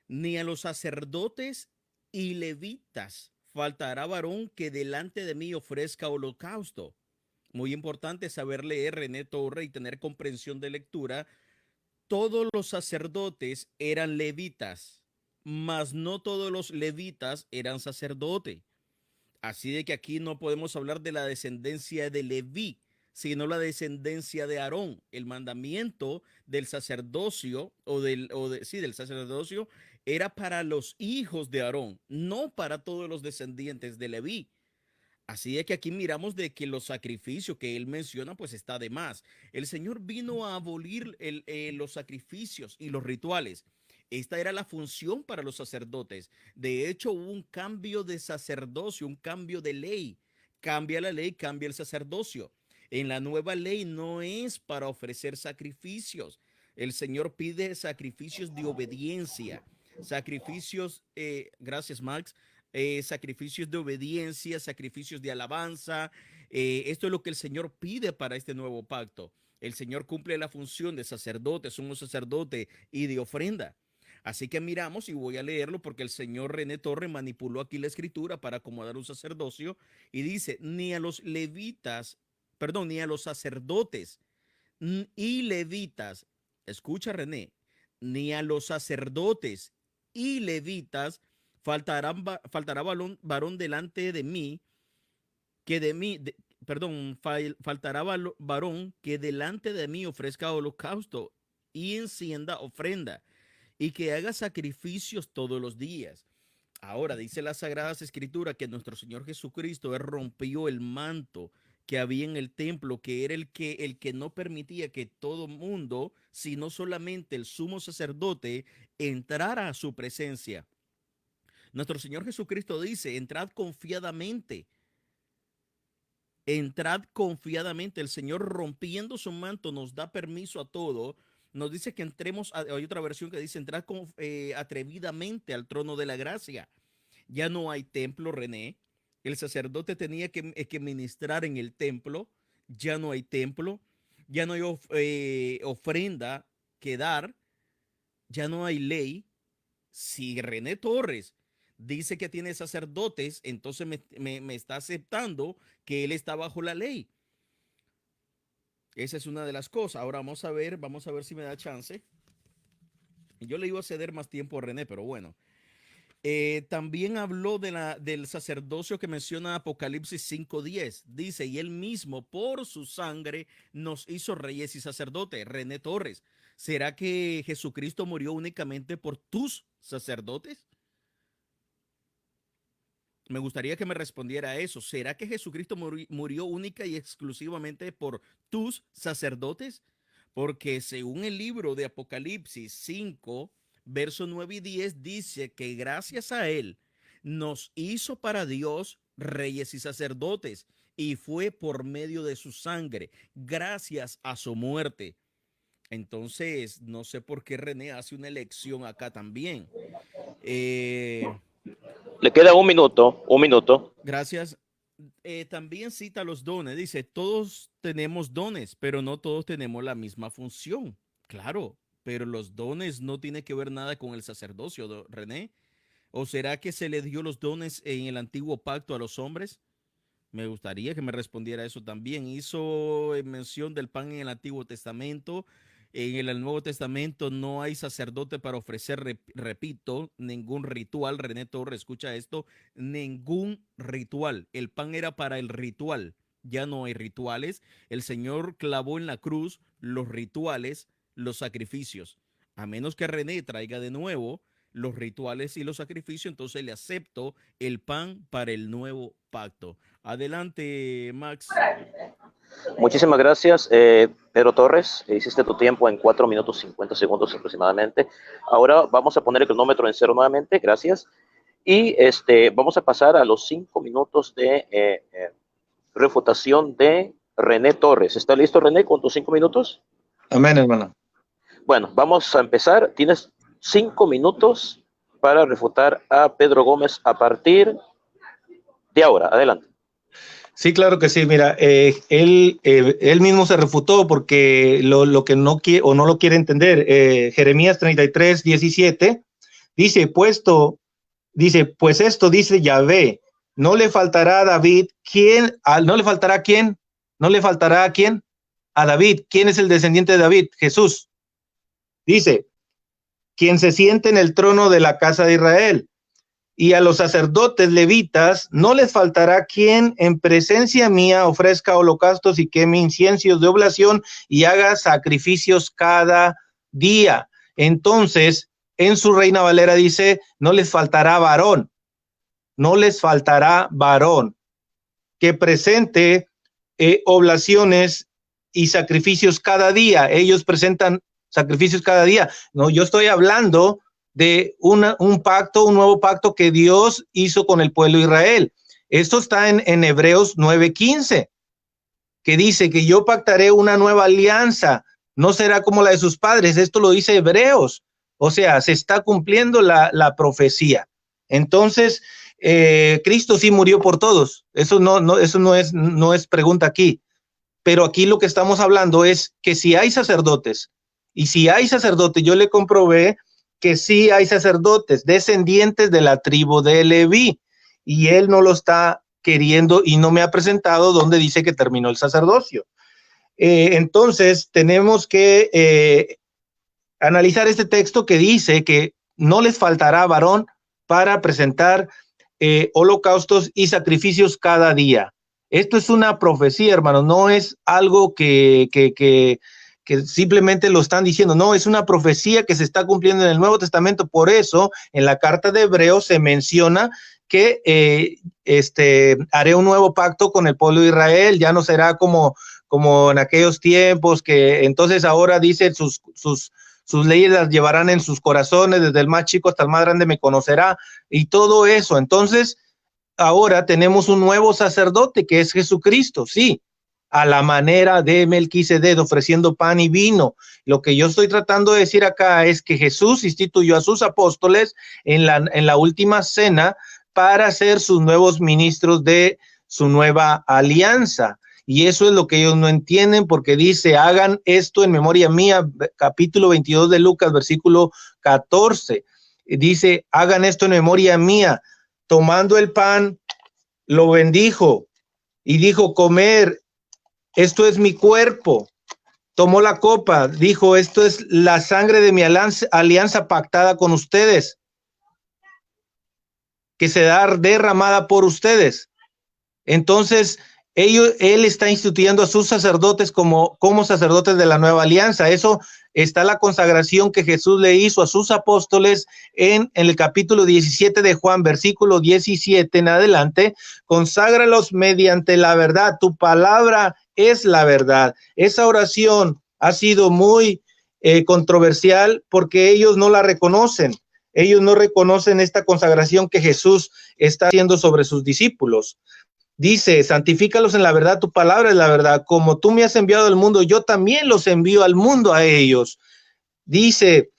ni a los sacerdotes y levitas faltará varón que delante de mí ofrezca holocausto. Muy importante saber leer, René Torre, y tener comprensión de lectura. Todos los sacerdotes eran levitas, mas no todos los levitas eran sacerdotes. Así de que aquí no podemos hablar de la descendencia de Leví, sino la descendencia de Aarón. El mandamiento del sacerdocio del sacerdocio era para los hijos de Aarón, no para todos los descendientes de Leví. Así de que aquí miramos de que los sacrificios que él menciona pues está de más. El Señor vino a abolir los sacrificios y los rituales. Esta era la función para los sacerdotes. De hecho, hubo un cambio de sacerdocio, un cambio de ley. Cambia la ley, cambia el sacerdocio. En la nueva ley no es para ofrecer sacrificios. El Señor pide sacrificios de obediencia, sacrificios, gracias Max, sacrificios de obediencia, sacrificios de alabanza. Esto es lo que el Señor pide para este nuevo pacto. El Señor cumple la función de sacerdote, sumo sacerdote y de ofrenda. Así que miramos, y voy a leerlo porque el señor René Torres manipuló aquí la escritura para acomodar un sacerdocio, y dice, ni a los levitas, perdón, ni a los sacerdotes y levitas, escucha René, ni a los sacerdotes y levitas faltará varón delante de mí, que de mí, perdón, faltará varón que delante de mí ofrezca holocausto y encienda ofrenda y que haga sacrificios todos los días. Ahora dice las Sagradas Escrituras que nuestro Señor Jesucristo rompió el manto que había en el templo, que era el que no permitía que todo mundo, sino solamente el sumo sacerdote, entrara a su presencia. Nuestro Señor Jesucristo dice, entrad confiadamente. Entrad confiadamente. El Señor rompiendo su manto nos da permiso a todo. Nos dice que entremos, hay otra versión que dice, entrad atrevidamente al trono de la gracia. Ya no hay templo, René. El sacerdote tenía que ministrar en el templo. Ya no hay templo. Ya no hay ofrenda que dar. Ya no hay ley. Si René Torres dice que tiene sacerdotes, entonces me está aceptando que él está bajo la ley. Esa es una de las cosas. Ahora vamos a ver si me da chance. Yo le iba a ceder más tiempo a René, pero bueno. También habló del sacerdocio que menciona Apocalipsis 5:10. Dice, y él mismo por su sangre nos hizo reyes y sacerdotes. René Torres, ¿será que Jesucristo murió únicamente por tus sacerdotes? Me gustaría que me respondiera a eso. ¿Será que Jesucristo murió única y exclusivamente por tus sacerdotes? Porque según el libro de Apocalipsis 5, versos 9 y 10, dice que gracias a él nos hizo para Dios reyes y sacerdotes, y fue por medio de su sangre, gracias a su muerte. Entonces, no sé por qué René hace una elección acá también. Le queda un minuto. Gracias. También cita los dones. Dice, todos tenemos dones, pero no todos tenemos la misma función. Claro, pero los dones no tienen que ver nada con el sacerdocio, René. ¿O será que se le dio los dones en el antiguo pacto a los hombres? Me gustaría que me respondiera eso también. Hizo mención del pan en el Antiguo Testamento. En el Nuevo Testamento no hay sacerdote para ofrecer, repito, ningún ritual. René Torres, escucha esto, ningún ritual. El pan era para el ritual. Ya no hay rituales. El Señor clavó en la cruz los rituales, los sacrificios. A menos que René traiga de nuevo los rituales y los sacrificios, entonces le acepto el pan para el nuevo pacto. Adelante, Max. Muchísimas gracias, Pedro Torres. Hiciste tu tiempo en 4 minutos 50 segundos aproximadamente. Ahora vamos a poner el cronómetro en cero nuevamente. Gracias. Y vamos a pasar a los 5 minutos de refutación de René Torres. ¿Está listo, René, con tus 5 minutos? Amén, hermano. Bueno, vamos a empezar. Tienes 5 minutos para refutar a Pedro Gómez a partir de ahora. Adelante. Sí, claro que sí. Mira, él mismo se refutó porque lo que no quiere o no lo quiere entender. Jeremías 33:17 dice, pues esto dice Yahvé, no le faltará a David, no le faltará a quién, no le faltará a quién, a David. ¿Quién es el descendiente de David? Jesús. Dice, quien se siente en el trono de la casa de Israel. Y a los sacerdotes levitas no les faltará quien en presencia mía ofrezca holocaustos y queme inciensos de oblación y haga sacrificios cada día. Entonces, en su Reina Valera dice, no les faltará varón que presente oblaciones y sacrificios cada día. Ellos presentan sacrificios cada día. No, yo estoy hablando de un nuevo pacto que Dios hizo con el pueblo de Israel. Esto está en Hebreos 9:15, que dice que yo pactaré una nueva alianza, no será como la de sus padres. Esto lo dice Hebreos. O sea, se está cumpliendo la profecía. Entonces, Cristo sí murió por todos. Eso no es pregunta aquí. Pero aquí lo que estamos hablando es que si hay sacerdotes, y si hay sacerdotes, yo le comprobé que sí hay sacerdotes descendientes de la tribu de Leví, y él no lo está queriendo y no me ha presentado donde dice que terminó el sacerdocio. Entonces, tenemos que analizar este texto que dice que no les faltará varón para presentar holocaustos y sacrificios cada día. Esto es una profecía, hermano, no es algo que simplemente lo están diciendo, no, es una profecía que se está cumpliendo en el Nuevo Testamento. Por eso, en la carta de Hebreos se menciona que haré un nuevo pacto con el pueblo de Israel, ya no será como en aquellos tiempos, que entonces ahora dice sus leyes las llevarán en sus corazones, desde el más chico hasta el más grande me conocerá, y todo eso. Entonces, ahora tenemos un nuevo sacerdote que es Jesucristo, sí, a la manera de Melquisedec, ofreciendo pan y vino. Lo que yo estoy tratando de decir acá es que Jesús instituyó a sus apóstoles en la última cena para ser sus nuevos ministros de su nueva alianza. Y eso es lo que ellos no entienden, porque dice, hagan esto en memoria mía, capítulo 22 de Lucas, versículo 14. Dice, hagan esto en memoria mía. Tomando el pan, lo bendijo y dijo, comer, esto es mi cuerpo. Tomó la copa, dijo, esto es la sangre de mi alianza pactada con ustedes, que será derramada por ustedes. Entonces, él está instituyendo a sus sacerdotes como sacerdotes de la nueva alianza. Eso está la consagración que Jesús le hizo a sus apóstoles en el capítulo 17 de Juan, versículo 17 en adelante. Conságralos mediante la verdad. Tu palabra es la verdad. Esa oración ha sido muy controversial porque ellos no la reconocen. Ellos no reconocen esta consagración que Jesús está haciendo sobre sus discípulos. Dice, santifícalos en la verdad, tu palabra es la verdad. Como tú me has enviado al mundo, yo también los envío al mundo a ellos. Dice,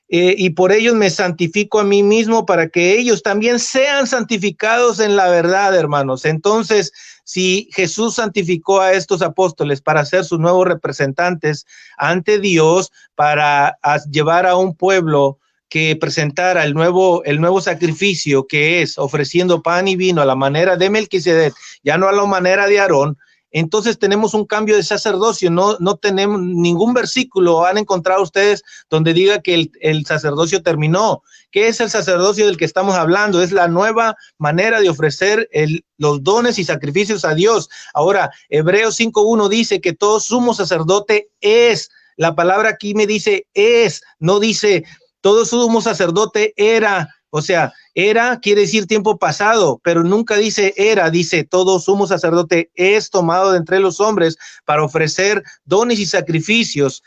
y por ellos me santifico a mí mismo para que ellos también sean santificados en la verdad, hermanos. Entonces, si Jesús santificó a estos apóstoles para ser sus nuevos representantes ante Dios, para llevar a un pueblo que presentara el nuevo sacrificio, que es ofreciendo pan y vino a la manera de Melquisedec, ya no a la manera de Aarón, entonces tenemos un cambio de sacerdocio. No tenemos ningún versículo, han encontrado ustedes donde diga que el sacerdocio terminó. ¿Qué es el sacerdocio del que estamos hablando? Es la nueva manera de ofrecer los dones y sacrificios a Dios. Ahora, Hebreos 5:1 dice que todo sumo sacerdote es. La palabra aquí me dice es, no dice todo sumo sacerdote era. O sea, era quiere decir tiempo pasado, pero nunca dice era, dice todo sumo sacerdote es tomado de entre los hombres para ofrecer dones y sacrificios,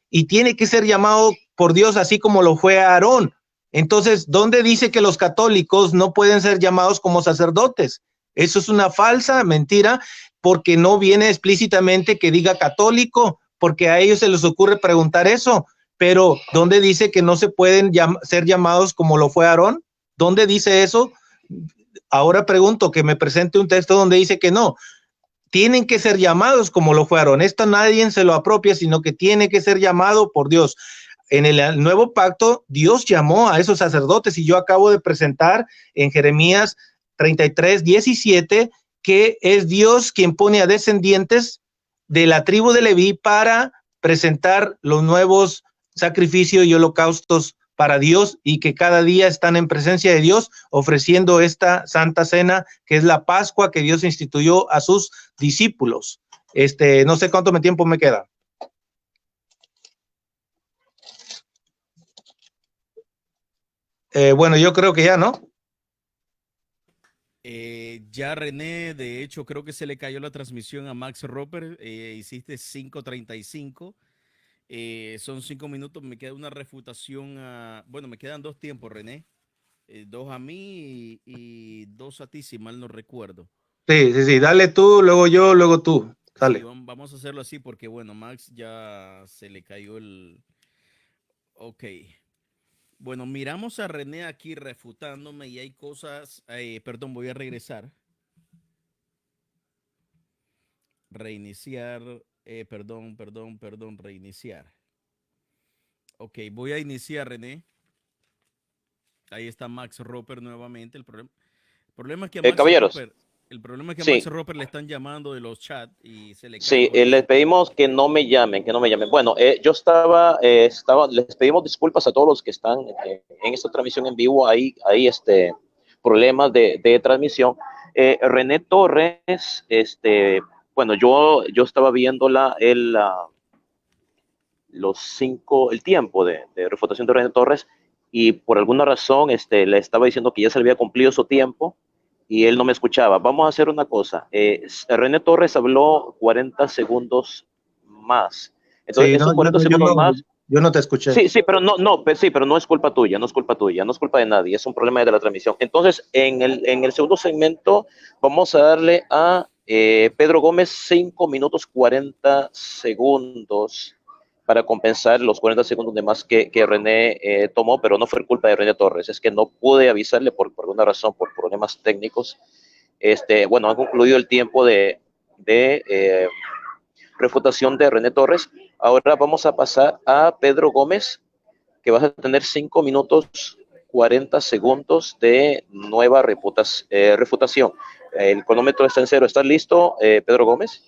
y tiene que ser llamado por Dios así como lo fue Aarón. Entonces, ¿dónde dice que los católicos no pueden ser llamados como sacerdotes? Eso es una falsa mentira, porque no viene explícitamente que diga católico, porque a ellos se les ocurre preguntar eso. Pero ¿dónde dice que no se pueden ser llamados como lo fue Aarón? ¿Dónde dice eso? Ahora pregunto, que me presente un texto donde dice que no. Tienen que ser llamados como lo fue Aarón. Esto nadie se lo apropia, sino que tiene que ser llamado por Dios. En el nuevo pacto, Dios llamó a esos sacerdotes, y yo acabo de presentar en Jeremías 33:17 que es Dios quien pone a descendientes de la tribu de Leví para presentar los nuevos sacrificio y holocaustos para Dios, y que cada día están en presencia de Dios ofreciendo esta santa cena que es la Pascua que Dios instituyó a sus discípulos. No sé cuánto tiempo me queda. Bueno, yo creo que ya, ¿no? Ya René, de hecho creo que se le cayó la transmisión a Max Roper, hiciste 5:35. Son 5 minutos, me queda una refutación bueno, me quedan 2 tiempos, René. 2 a mí y 2 a ti, si mal no recuerdo. Sí, dale tú, luego yo, luego tú. Sí, Sale. vamos a hacerlo así porque, bueno, Max ya se le cayó el... Ok. Bueno, miramos a René aquí refutándome y hay cosas... perdón, voy a regresar. Reiniciar. Perdón, reiniciar. Ok, voy a iniciar, René. Ahí está Max Roper nuevamente. El problema es que a Max Caballeros, Roper... El problema es que a Max sí, Roper le están llamando de los chats y se le cae sí, por les eso. pedimos que no me llamen, que no me llamen. Bueno, yo les pedimos disculpas a todos los que están en esta transmisión en vivo. Hay problemas de transmisión. René Torres, bueno, yo estaba viéndola, el tiempo de refutación de René Torres, y por alguna razón le estaba diciendo que ya se le había cumplido su tiempo y él no me escuchaba. Vamos a hacer una cosa. René Torres habló 40 segundos más. Entonces, Sí, no, esos 40 segundos más, yo no te escuché. sí, sí, pero sí, pero no es culpa tuya, no es culpa tuya, no es culpa de nadie, es un problema de la transmisión. Entonces, en el segundo segmento, vamos a darle a Pedro Gómez 5 minutos 40 segundos para compensar los 40 segundos de más que René tomó, pero no fue culpa de René Torres, es que no pude avisarle por alguna razón, por problemas técnicos. Bueno, ha concluido el tiempo de refutación de René Torres. Ahora vamos a pasar a Pedro Gómez, que vas a tener 5 minutos 40 segundos de nueva refutación. El cronómetro está en cero. ¿Estás listo, Pedro Gómez?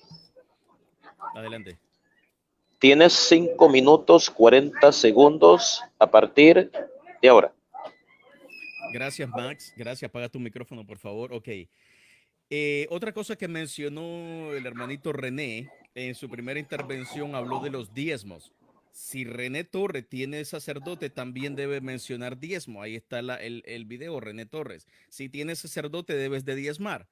Adelante. Tienes 5 minutos 40 segundos a partir de ahora. Gracias, Max. Gracias. Apaga tu micrófono, por favor. Ok. Otra cosa que mencionó el hermanito René en su primera intervención habló de los diezmos. Si René Torres tiene sacerdote, también debe mencionar diezmo. Ahí está el video, René Torres. Si tienes sacerdote, debes de diezmar.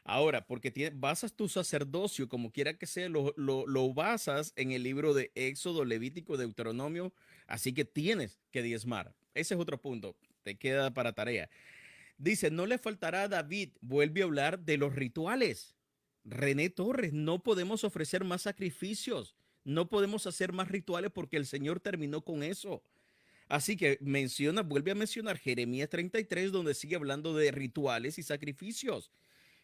Ahora, porque basas tu sacerdocio, como quiera que sea, lo basas en el libro de Éxodo, Levítico, Deuteronomio, así que tienes que diezmar. Ese es otro punto. Te queda para tarea. Dice, no le faltará a David, vuelve a hablar de los rituales. René Torres, no podemos ofrecer más sacrificios, no podemos hacer más rituales porque el Señor terminó con eso. Así que vuelve a mencionar Jeremías 33, donde sigue hablando de rituales y sacrificios.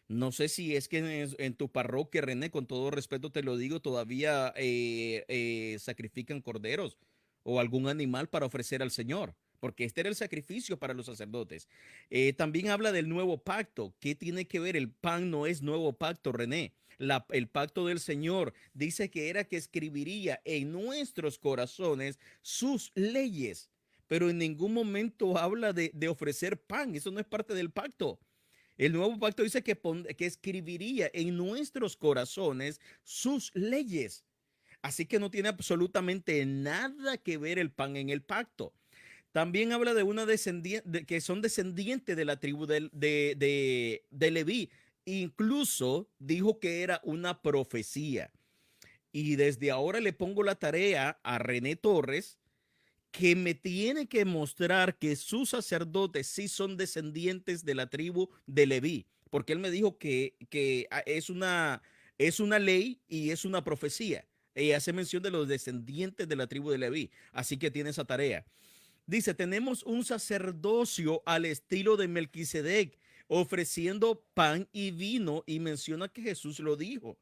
No sé si es que en tu parroquia, René, con todo respeto te lo digo, todavía sacrifican corderos o algún animal para ofrecer al Señor, porque este era el sacrificio para los sacerdotes. También habla del nuevo pacto. ¿Qué tiene que ver? El pan no es nuevo pacto, René. El pacto del Señor dice que era que escribiría en nuestros corazones sus leyes, pero en ningún momento habla de ofrecer pan. Eso no es parte del pacto. El nuevo pacto dice que escribiría en nuestros corazones sus leyes. Así que no tiene absolutamente nada que ver el pan en el pacto. También habla de una descendiente, que son descendientes de la tribu de Leví. Incluso dijo que era una profecía. Y desde ahora le pongo la tarea a René Torres que me tiene que mostrar que sus sacerdotes sí son descendientes de la tribu de Leví, porque él me dijo que es una ley y es una profecía. Y hace mención de los descendientes de la tribu de Leví, así que tiene esa tarea. Dice, tenemos un sacerdocio al estilo de Melquisedec, ofreciendo pan y vino, y menciona que Jesús lo dijo.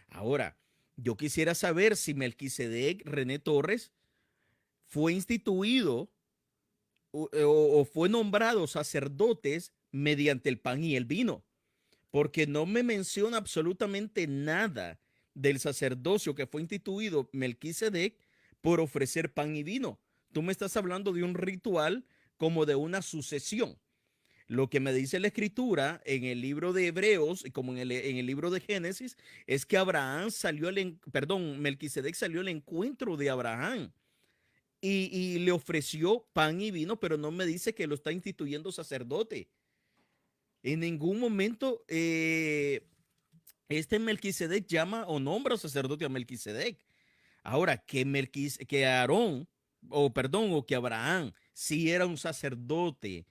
Ahora, yo quisiera saber si Melquisedec, René Torres, fue instituido o fue nombrado sacerdotes mediante el pan y el vino, porque no me menciona absolutamente nada del sacerdocio que fue instituido Melquisedec por ofrecer pan y vino. Tú me estás hablando de un ritual como de una sucesión. Lo que me dice la escritura en el libro de Hebreos y como en el libro de Génesis es que Melquisedec salió al encuentro de Abraham y le ofreció pan y vino, pero no me dice que lo está instituyendo sacerdote. En ningún momento este Melquisedec llama o nombra sacerdote a Melquisedec. Ahora, que Aarón, o que Abraham, sí era un sacerdote,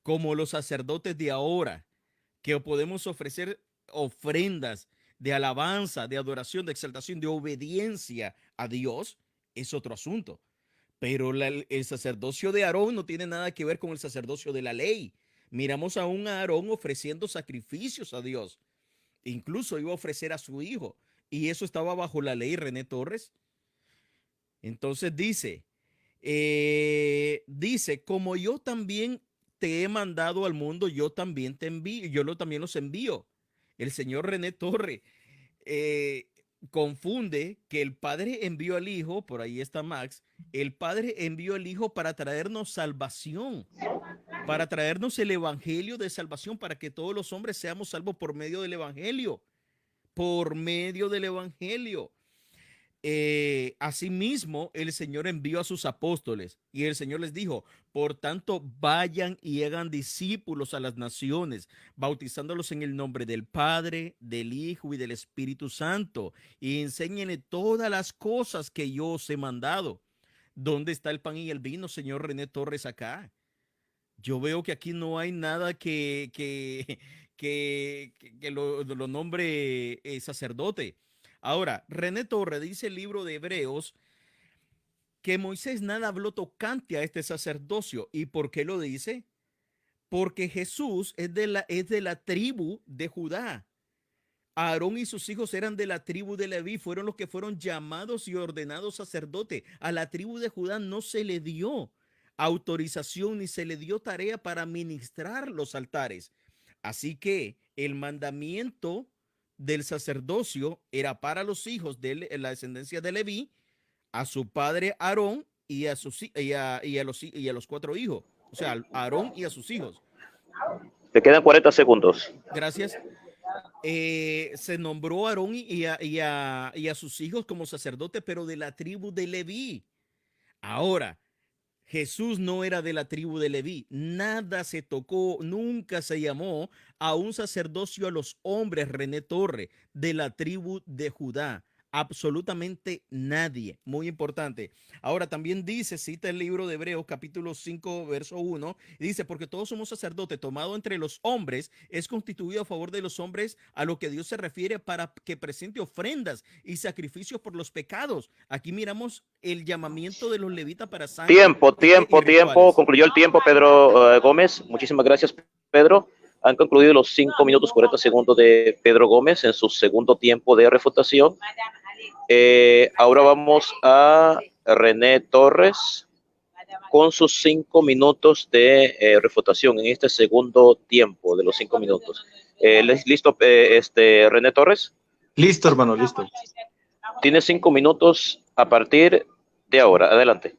como los sacerdotes de ahora, que podemos ofrecer ofrendas de alabanza, de adoración, de exaltación, de obediencia a Dios, es otro asunto. Pero el sacerdocio de Aarón no tiene nada que ver con el sacerdocio de la ley. Miramos a un Aarón ofreciendo sacrificios a Dios. Incluso iba a ofrecer a su hijo. Y eso estaba bajo la ley, René Torres. Entonces dice, como yo también te he mandado al mundo, yo también te envío, también los envío. El señor René Torre confunde que el Padre envió al Hijo, por ahí está Max, el Padre envió al Hijo para traernos salvación, para traernos el evangelio de salvación, para que todos los hombres seamos salvos por medio del evangelio, por medio del evangelio. Asimismo, el Señor envió a sus apóstoles y el Señor les dijo, por tanto, vayan y hagan discípulos a las naciones, bautizándolos en el nombre del Padre, del Hijo y del Espíritu Santo, y enséñenle todas las cosas que yo os he mandado. ¿Dónde está el pan y el vino, señor René Torres, acá? Yo veo que aquí no hay nada que lo nombre sacerdote. Ahora, René Torre dice el libro de Hebreos que Moisés nada habló tocante a este sacerdocio. ¿Y por qué lo dice? Porque Jesús es de la tribu de Judá. Aarón y sus hijos eran de la tribu de Leví, fueron los que fueron llamados y ordenados sacerdote. A la tribu de Judá no se le dio autorización ni se le dio tarea para ministrar los altares. Así que el mandamiento del sacerdocio era para los hijos de la descendencia de Leví, a su padre Aarón y a los 4 hijos. O sea, a Aarón y a sus hijos. Te quedan 40 segundos. Gracias. Se nombró a Aarón y a sus hijos como sacerdote, pero de la tribu de Leví. Ahora, Jesús no era de la tribu de Leví. Nada se tocó, nunca se llamó a un sacerdocio a los hombres, René Torre, de la tribu de Judá. Absolutamente nadie. Muy importante. Ahora también cita el libro de Hebreos capítulo 5 verso 1, y dice, porque todos somos sacerdotes, tomado entre los hombres, es constituido a favor de los hombres, a lo que Dios se refiere, para que presente ofrendas y sacrificios por los pecados. Aquí miramos el llamamiento de los levitas para sangre. Tiempo. Concluyó el tiempo, Pedro Gómez. Muchísimas gracias, Pedro. Han concluido los 5 minutos 40 segundos de Pedro Gómez en su segundo tiempo de refutación. Ahora vamos a René Torres con sus 5 minutos de refutación en este segundo tiempo de los 5 minutos. ¿Listo, René Torres? Listo, hermano, listo. Tiene 5 minutos a partir de ahora. Adelante.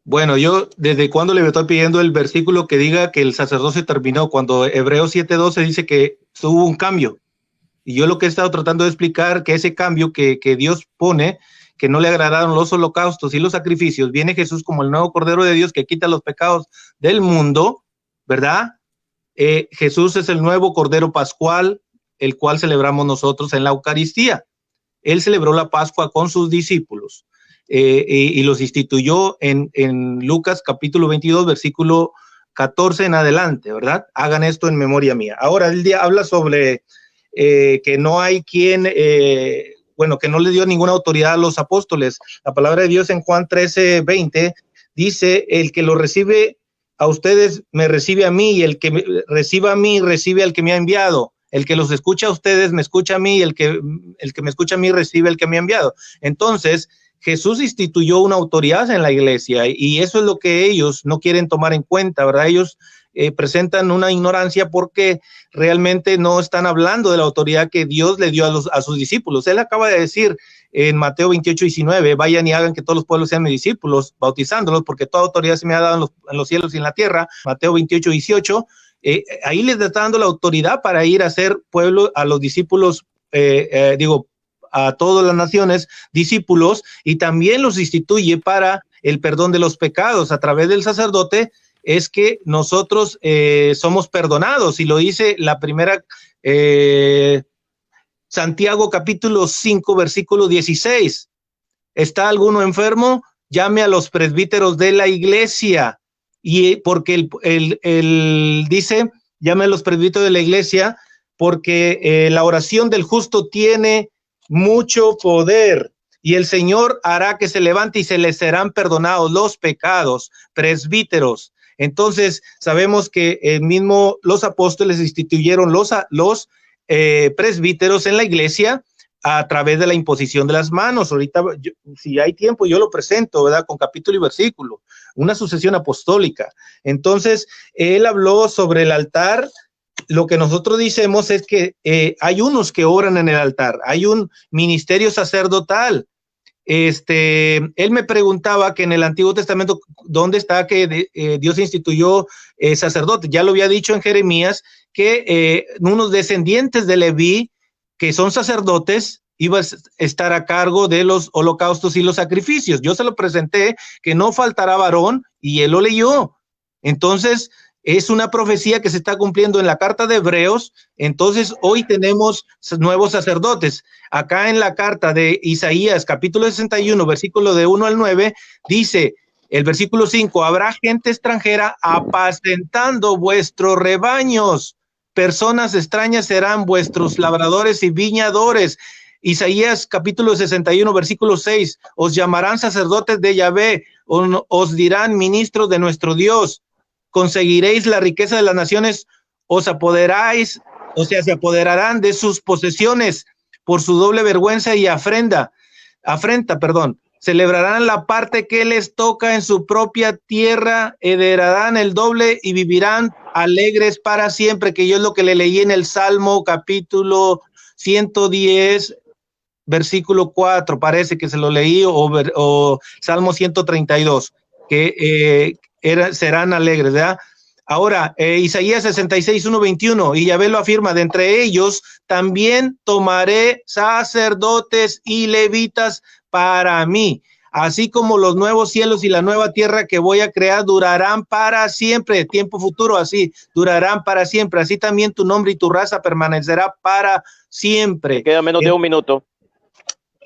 Bueno, yo desde cuando le estoy pidiendo el versículo que diga que el sacerdocio terminó, cuando Hebreos 7:12 dice que hubo un cambio. Y yo lo que he estado tratando de explicar, que ese cambio que Dios pone, que no le agradaron los holocaustos y los sacrificios, viene Jesús como el nuevo Cordero de Dios que quita los pecados del mundo, ¿verdad? Jesús es el nuevo Cordero Pascual, el cual celebramos nosotros en la Eucaristía. Él celebró la Pascua con sus discípulos y los instituyó en Lucas capítulo 22, versículo 14 en adelante, ¿verdad? Hagan esto en memoria mía. Ahora, el día habla sobre que no hay quien, que no le dio ninguna autoridad a los apóstoles. La palabra de Dios en Juan 13:20 dice, el que lo recibe a ustedes me recibe a mí, y el que me reciba a mí recibe al que me ha enviado. El que los escucha a ustedes me escucha a mí, y el que me escucha a mí recibe al que me ha enviado. Entonces, Jesús instituyó una autoridad en la iglesia, y eso es lo que ellos no quieren tomar en cuenta, ¿verdad? Ellos presentan una ignorancia porque realmente no están hablando de la autoridad que Dios le dio a sus discípulos. Él acaba de decir en Mateo 28:19, vayan y hagan que todos los pueblos sean mis discípulos, bautizándolos, porque toda autoridad se me ha dado en los cielos y en la tierra. Mateo 28:18, ahí les está dando la autoridad para ir a hacer pueblo a los discípulos, a todas las naciones, discípulos, y también los instituye para el perdón de los pecados a través del sacerdote. Es que nosotros somos perdonados, y lo dice la primera, Santiago capítulo 5, versículo 16. ¿Está alguno enfermo? Llame a los presbíteros de la iglesia, y porque él dice, llame a los presbíteros de la iglesia porque la oración del justo tiene mucho poder y el Señor hará que se levante y se les serán perdonados los pecados. Presbíteros. Entonces sabemos que mismo los apóstoles instituyeron los presbíteros en la iglesia a través de la imposición de las manos. Ahorita, si hay tiempo, yo lo presento, ¿verdad? Con capítulo y versículo, una sucesión apostólica. Entonces, él habló sobre el altar. Lo que nosotros decimos es que hay unos que oran en el altar, hay un ministerio sacerdotal. Él me preguntaba que en el Antiguo Testamento, ¿dónde está que Dios instituyó sacerdotes? Ya lo había dicho en Jeremías, que unos descendientes de Leví, que son sacerdotes, iba a estar a cargo de los holocaustos y los sacrificios. Yo se lo presenté, que no faltará varón, y él lo leyó. Entonces, es una profecía que se está cumpliendo en la carta de Hebreos. Entonces, hoy tenemos nuevos sacerdotes. Acá en la carta de Isaías, capítulo 61, versículo de 1 al 9, dice el versículo 5, habrá gente extranjera apacentando vuestros rebaños. Personas extrañas serán vuestros labradores y viñadores. Isaías capítulo 61, versículo 6, os llamarán sacerdotes de Yahvé, os dirán ministros de nuestro Dios. Conseguiréis la riqueza de las naciones, os apoderáis, o sea, se apoderarán de sus posesiones por su doble vergüenza y afrenta, celebrarán la parte que les toca en su propia tierra, heredarán el doble y vivirán alegres para siempre, que yo es lo que le leí en el Salmo capítulo 110, versículo 4, parece que se lo leí, o Salmo 132, que serán alegres, ¿verdad? Ahora, Isaías 66, 1, 21, y Yahvé lo afirma, de entre ellos también tomaré sacerdotes y levitas para mí, así como los nuevos cielos y la nueva tierra que voy a crear durarán para siempre, tiempo futuro, así, durarán para siempre, así también tu nombre y tu raza permanecerá para siempre. Queda menos de un minuto.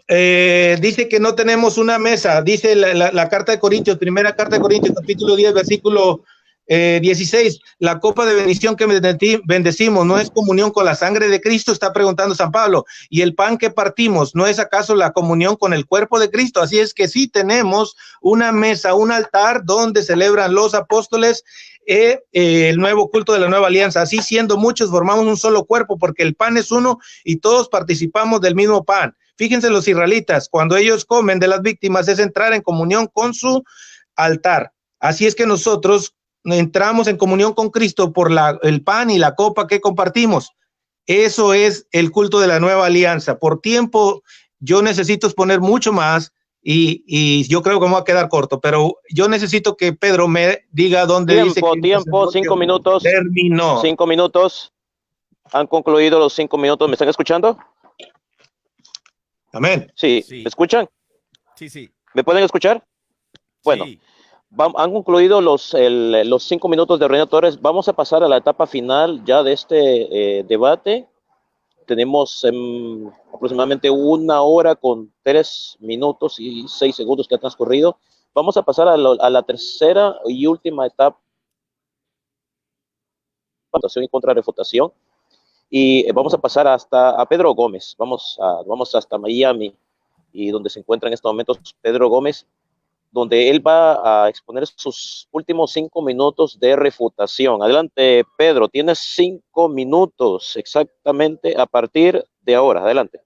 Dice que no tenemos una mesa, dice la carta de Corintios, primera carta de Corintios, capítulo 10, versículo 16, la copa de bendición que bendecimos no es comunión con la sangre de Cristo, está preguntando San Pablo, y el pan que partimos no es acaso la comunión con el cuerpo de Cristo. Así es que sí tenemos una mesa, un altar donde celebran los apóstoles el nuevo culto de la nueva alianza. Así siendo muchos formamos un solo cuerpo, porque el pan es uno y todos participamos del mismo pan. Fíjense los israelitas, cuando ellos comen de las víctimas es entrar en comunión con su altar. Así es que nosotros entramos en comunión con Cristo por el pan y la copa que compartimos. Eso es el culto de la nueva alianza. Por tiempo, yo necesito exponer mucho más y yo creo que me va a quedar corto, pero yo necesito que Pedro me diga dónde dice que tiempo, 5 minutos. Terminó. 5 minutos. Han concluido los 5 minutos. ¿Me están escuchando? Amén. Sí. ¿Me escuchan? Sí, sí. ¿Me pueden escuchar? Bueno, sí. Han concluido los 5 minutos de René Torres. Vamos a pasar a la etapa final ya de este debate. Tenemos aproximadamente 1 hora con 3 minutos y 6 segundos que ha transcurrido. Vamos a pasar a la tercera y última etapa. Votación y contrarrefutación. Y vamos a pasar hasta a Pedro Gómez. Vamos hasta Miami, y donde se encuentra en estos momentos Pedro Gómez, donde él va a exponer sus últimos 5 minutos de refutación. Adelante, Pedro, tienes 5 minutos exactamente a partir de ahora. Adelante.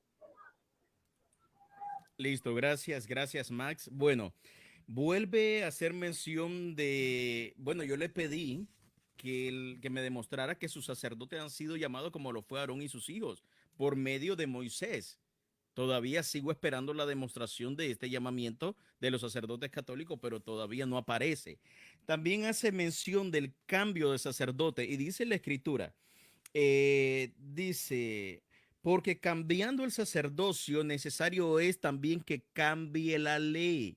Listo, gracias, Max. Bueno, vuelve a hacer mención de, bueno, yo le pedí que me demostrara que sus sacerdotes han sido llamados como lo fue Aarón y sus hijos, por medio de Moisés. Todavía sigo esperando la demostración de este llamamiento de los sacerdotes católicos, pero todavía no aparece. También hace mención del cambio de sacerdote y dice la escritura, dice, porque cambiando el sacerdocio necesario es también que cambie la ley.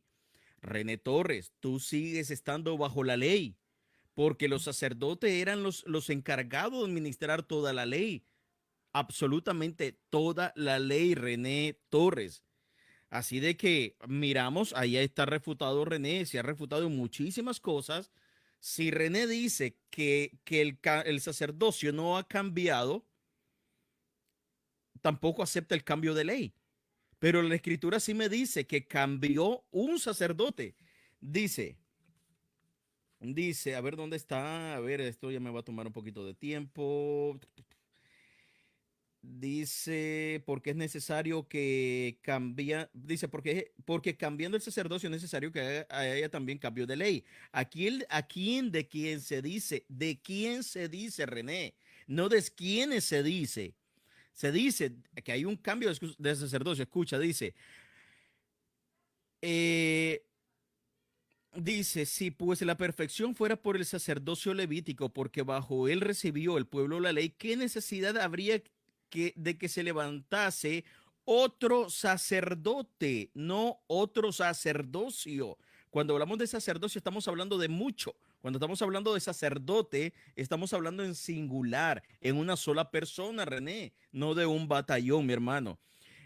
René Torres, tú sigues estando bajo la ley, porque los sacerdotes eran los encargados de administrar toda la ley. Absolutamente toda la ley, René Torres. Así de que miramos, ahí está refutado René, se ha refutado muchísimas cosas. Si René dice que el sacerdocio no ha cambiado, tampoco acepta el cambio de ley. Pero la escritura sí me dice que cambió un sacerdote. Dice, a ver dónde está. A ver, esto ya me va a tomar un poquito de tiempo. Dice, porque es necesario que cambie, dice, porque cambiando el sacerdocio es necesario que haya también cambio de ley. De quién se dice, René, no de quiénes se dice. Se dice que hay un cambio de sacerdocio. Escucha, dice, si pues la perfección fuera por el sacerdocio levítico, porque bajo él recibió el pueblo la ley, ¿qué necesidad habría de que se levantase otro sacerdote, no otro sacerdocio? Cuando hablamos de sacerdocio estamos hablando de mucho. Cuando estamos hablando de sacerdote, estamos hablando en singular, en una sola persona, René, no de un batallón, mi hermano.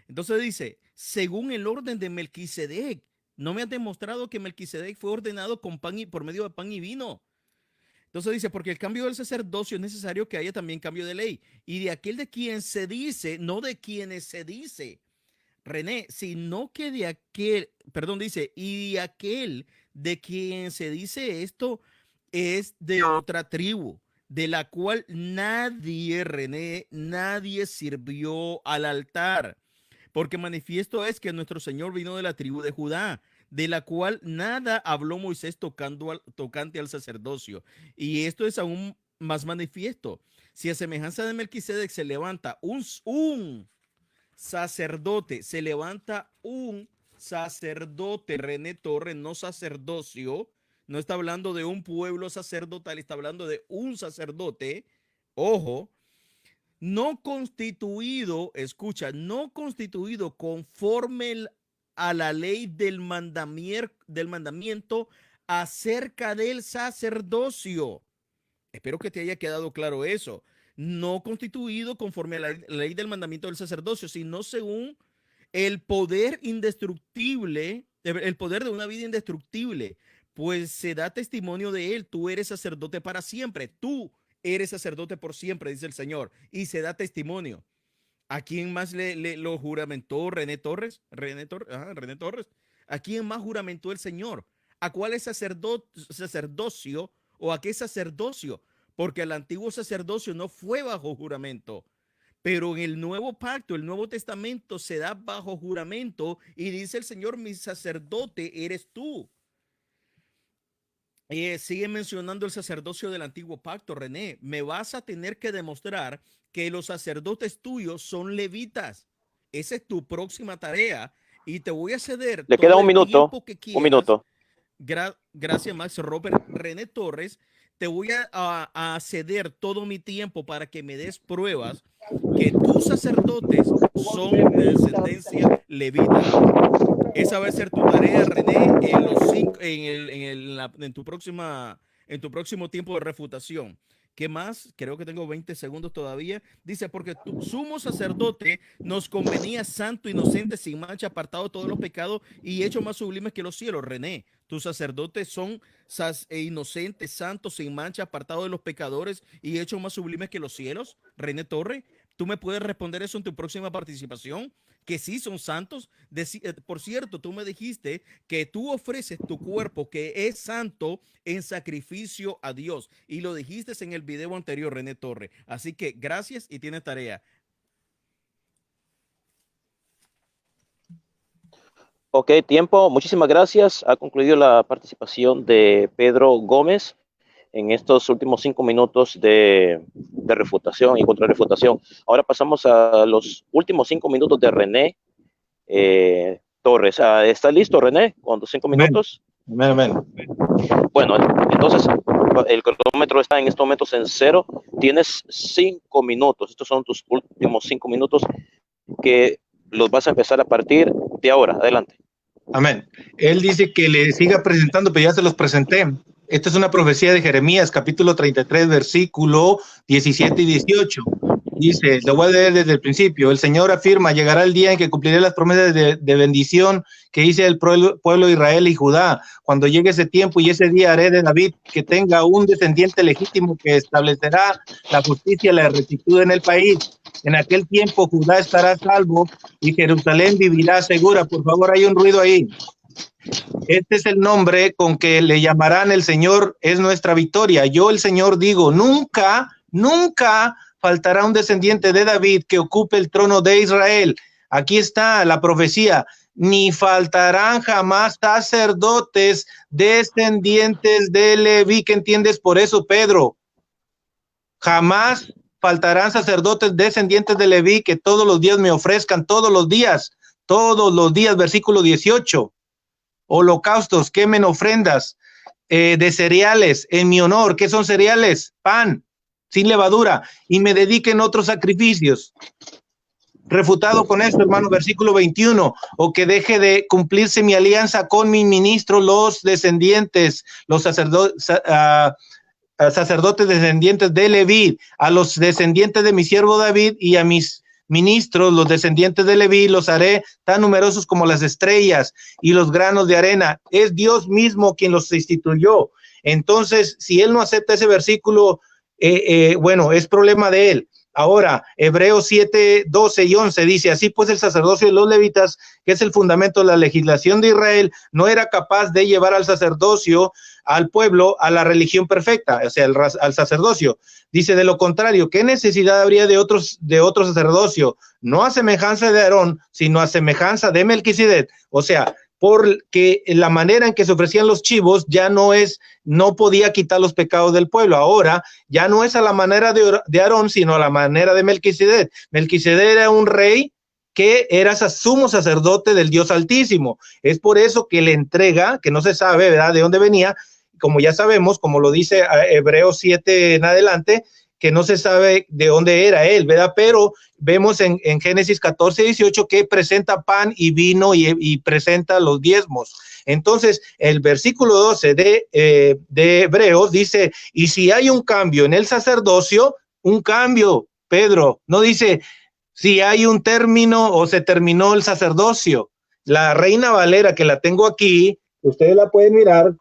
Entonces dice, según el orden de Melquisedec, no me has demostrado que Melquisedec fue ordenado con pan y por medio de pan y vino. Entonces dice, porque el cambio del sacerdocio es necesario que haya también cambio de ley. Y de aquel de quien se dice, no de quienes se dice, René, sino que de aquel, perdón, dice, y de aquel de quien se dice esto es de otra tribu, de la cual nadie, René, nadie sirvió al altar. Porque manifiesto es que nuestro Señor vino de la tribu de Judá, de la cual nada habló Moisés tocante al sacerdocio. Y esto es aún más manifiesto. Si a semejanza de Melquisedec se levanta un sacerdote, René Torres, no sacerdocio, no está hablando de un pueblo sacerdotal, está hablando de un sacerdote, ojo, no constituido, escucha, no constituido conforme a la ley del mandamiento acerca del sacerdocio. Espero que te haya quedado claro eso. No constituido conforme a la ley del mandamiento del sacerdocio, sino según el poder indestructible, el poder de una vida indestructible, pues se da testimonio de él. Tú eres sacerdote para siempre. Tú eres sacerdote por siempre, dice el Señor, y se da testimonio. ¿A quién más lo juramentó René Torres? René Torres. ¿A quién más juramentó el Señor? ¿A cuál es sacerdocio o a qué sacerdocio? Porque el antiguo sacerdocio no fue bajo juramento, pero en el nuevo pacto, el Nuevo Testamento se da bajo juramento y dice el Señor, mi sacerdote eres tú. Sigue mencionando el sacerdocio del antiguo pacto, René. Me vas a tener que demostrar que los sacerdotes tuyos son levitas. Esa es tu próxima tarea y te voy a ceder. Le queda un minuto. Que quieras. Un minuto. Gracias, Max. Robert René Torres, te voy a ceder todo mi tiempo para que me des pruebas que tus sacerdotes son de descendencia levita. Esa va a ser tu tarea, René, en tu próximo tiempo de refutación. ¿Qué más? Creo que tengo 20 segundos todavía. Dice, porque tu sumo sacerdote nos convenía santo, inocente, sin mancha, apartado de todos los pecados y hecho más sublimes que los cielos. René, tus sacerdotes son inocentes, santos, sin mancha, apartado de los pecadores y hecho más sublimes que los cielos. René Torre, ¿tú me puedes responder eso en tu próxima participación? Que sí son santos. Por cierto, tú me dijiste que tú ofreces tu cuerpo que es santo en sacrificio a Dios y lo dijiste en el video anterior, René Torre. Así que gracias y tienes tarea. Ok, tiempo. Muchísimas gracias. Ha concluido la participación de Pedro Gómez en estos últimos 5 minutos de refutación y contrarrefutación. Ahora pasamos a los últimos 5 minutos de René Torres. ¿Está listo, René, con tus 5 minutos? Amén. Bueno, entonces el cronómetro está en estos momentos en 0. Tienes 5 minutos. Estos son tus últimos 5 minutos que los vas a empezar a partir de ahora. Adelante. Amén. Él dice que le siga presentando, pero ya se los presenté. Esta es una profecía de Jeremías, capítulo 33, versículo 17 y 18. Dice, lo voy a leer desde el principio. El Señor afirma, llegará el día en que cumpliré las promesas de bendición que hice al pueblo de Israel y Judá. Cuando llegue ese tiempo y ese día haré de David que tenga un descendiente legítimo que establecerá la justicia y la rectitud en el país. En aquel tiempo Judá estará salvo y Jerusalén vivirá segura. Por favor, hay un ruido ahí. Este es el nombre con que le llamarán el Señor, es nuestra victoria. Yo, el Señor, digo, nunca, nunca faltará un descendiente de David que ocupe el trono de Israel. Aquí está la profecía. Ni faltarán jamás sacerdotes descendientes de Leví. ¿Qué entiendes por eso, Pedro? Jamás faltarán sacerdotes descendientes de Leví que todos los días me ofrezcan, todos los días, versículo 18. Holocaustos, quemen ofrendas de cereales en mi honor. ¿Qué son cereales? Pan, sin levadura, y me dediquen otros sacrificios. Refutado con esto, hermano, versículo 21, o que deje de cumplirse mi alianza con mi ministro, los descendientes, los sacerdotes descendientes de Leví, a los descendientes de mi siervo David y a mis ministros, los descendientes de Leví, los haré tan numerosos como las estrellas y los granos de arena. Es Dios mismo quien los instituyó. Entonces, si él no acepta ese versículo, bueno, es problema de él. Ahora, Hebreos 7, 12 y 11 dice, así pues el sacerdocio de los levitas, que es el fundamento de la legislación de Israel, no era capaz de llevar al sacerdocio, al pueblo, a la religión perfecta, o sea, al sacerdocio. Dice, de lo contrario, ¿qué necesidad habría de otro sacerdocio? No a semejanza de Aarón, sino a semejanza de Melquisedec. O sea, porque la manera en que se ofrecían los chivos ya no podía quitar los pecados del pueblo. Ahora ya no es a la manera de Aarón, sino a la manera de Melquisedec. Melquisedec era un rey que era sumo sacerdote del Dios Altísimo. Es por eso que le entrega, que no se sabe, ¿verdad?, de dónde venía, como ya sabemos, como lo dice Hebreos 7 en adelante, que no se sabe de dónde era él, ¿verdad? Pero vemos en Génesis 14, 18 que presenta pan y vino y presenta los diezmos. Entonces, el versículo 12 de Hebreos dice, y si hay un cambio en el sacerdocio, un cambio, Pedro, no dice si hay un término o se terminó el sacerdocio. La Reina Valera, que la tengo aquí, ustedes la pueden mirar,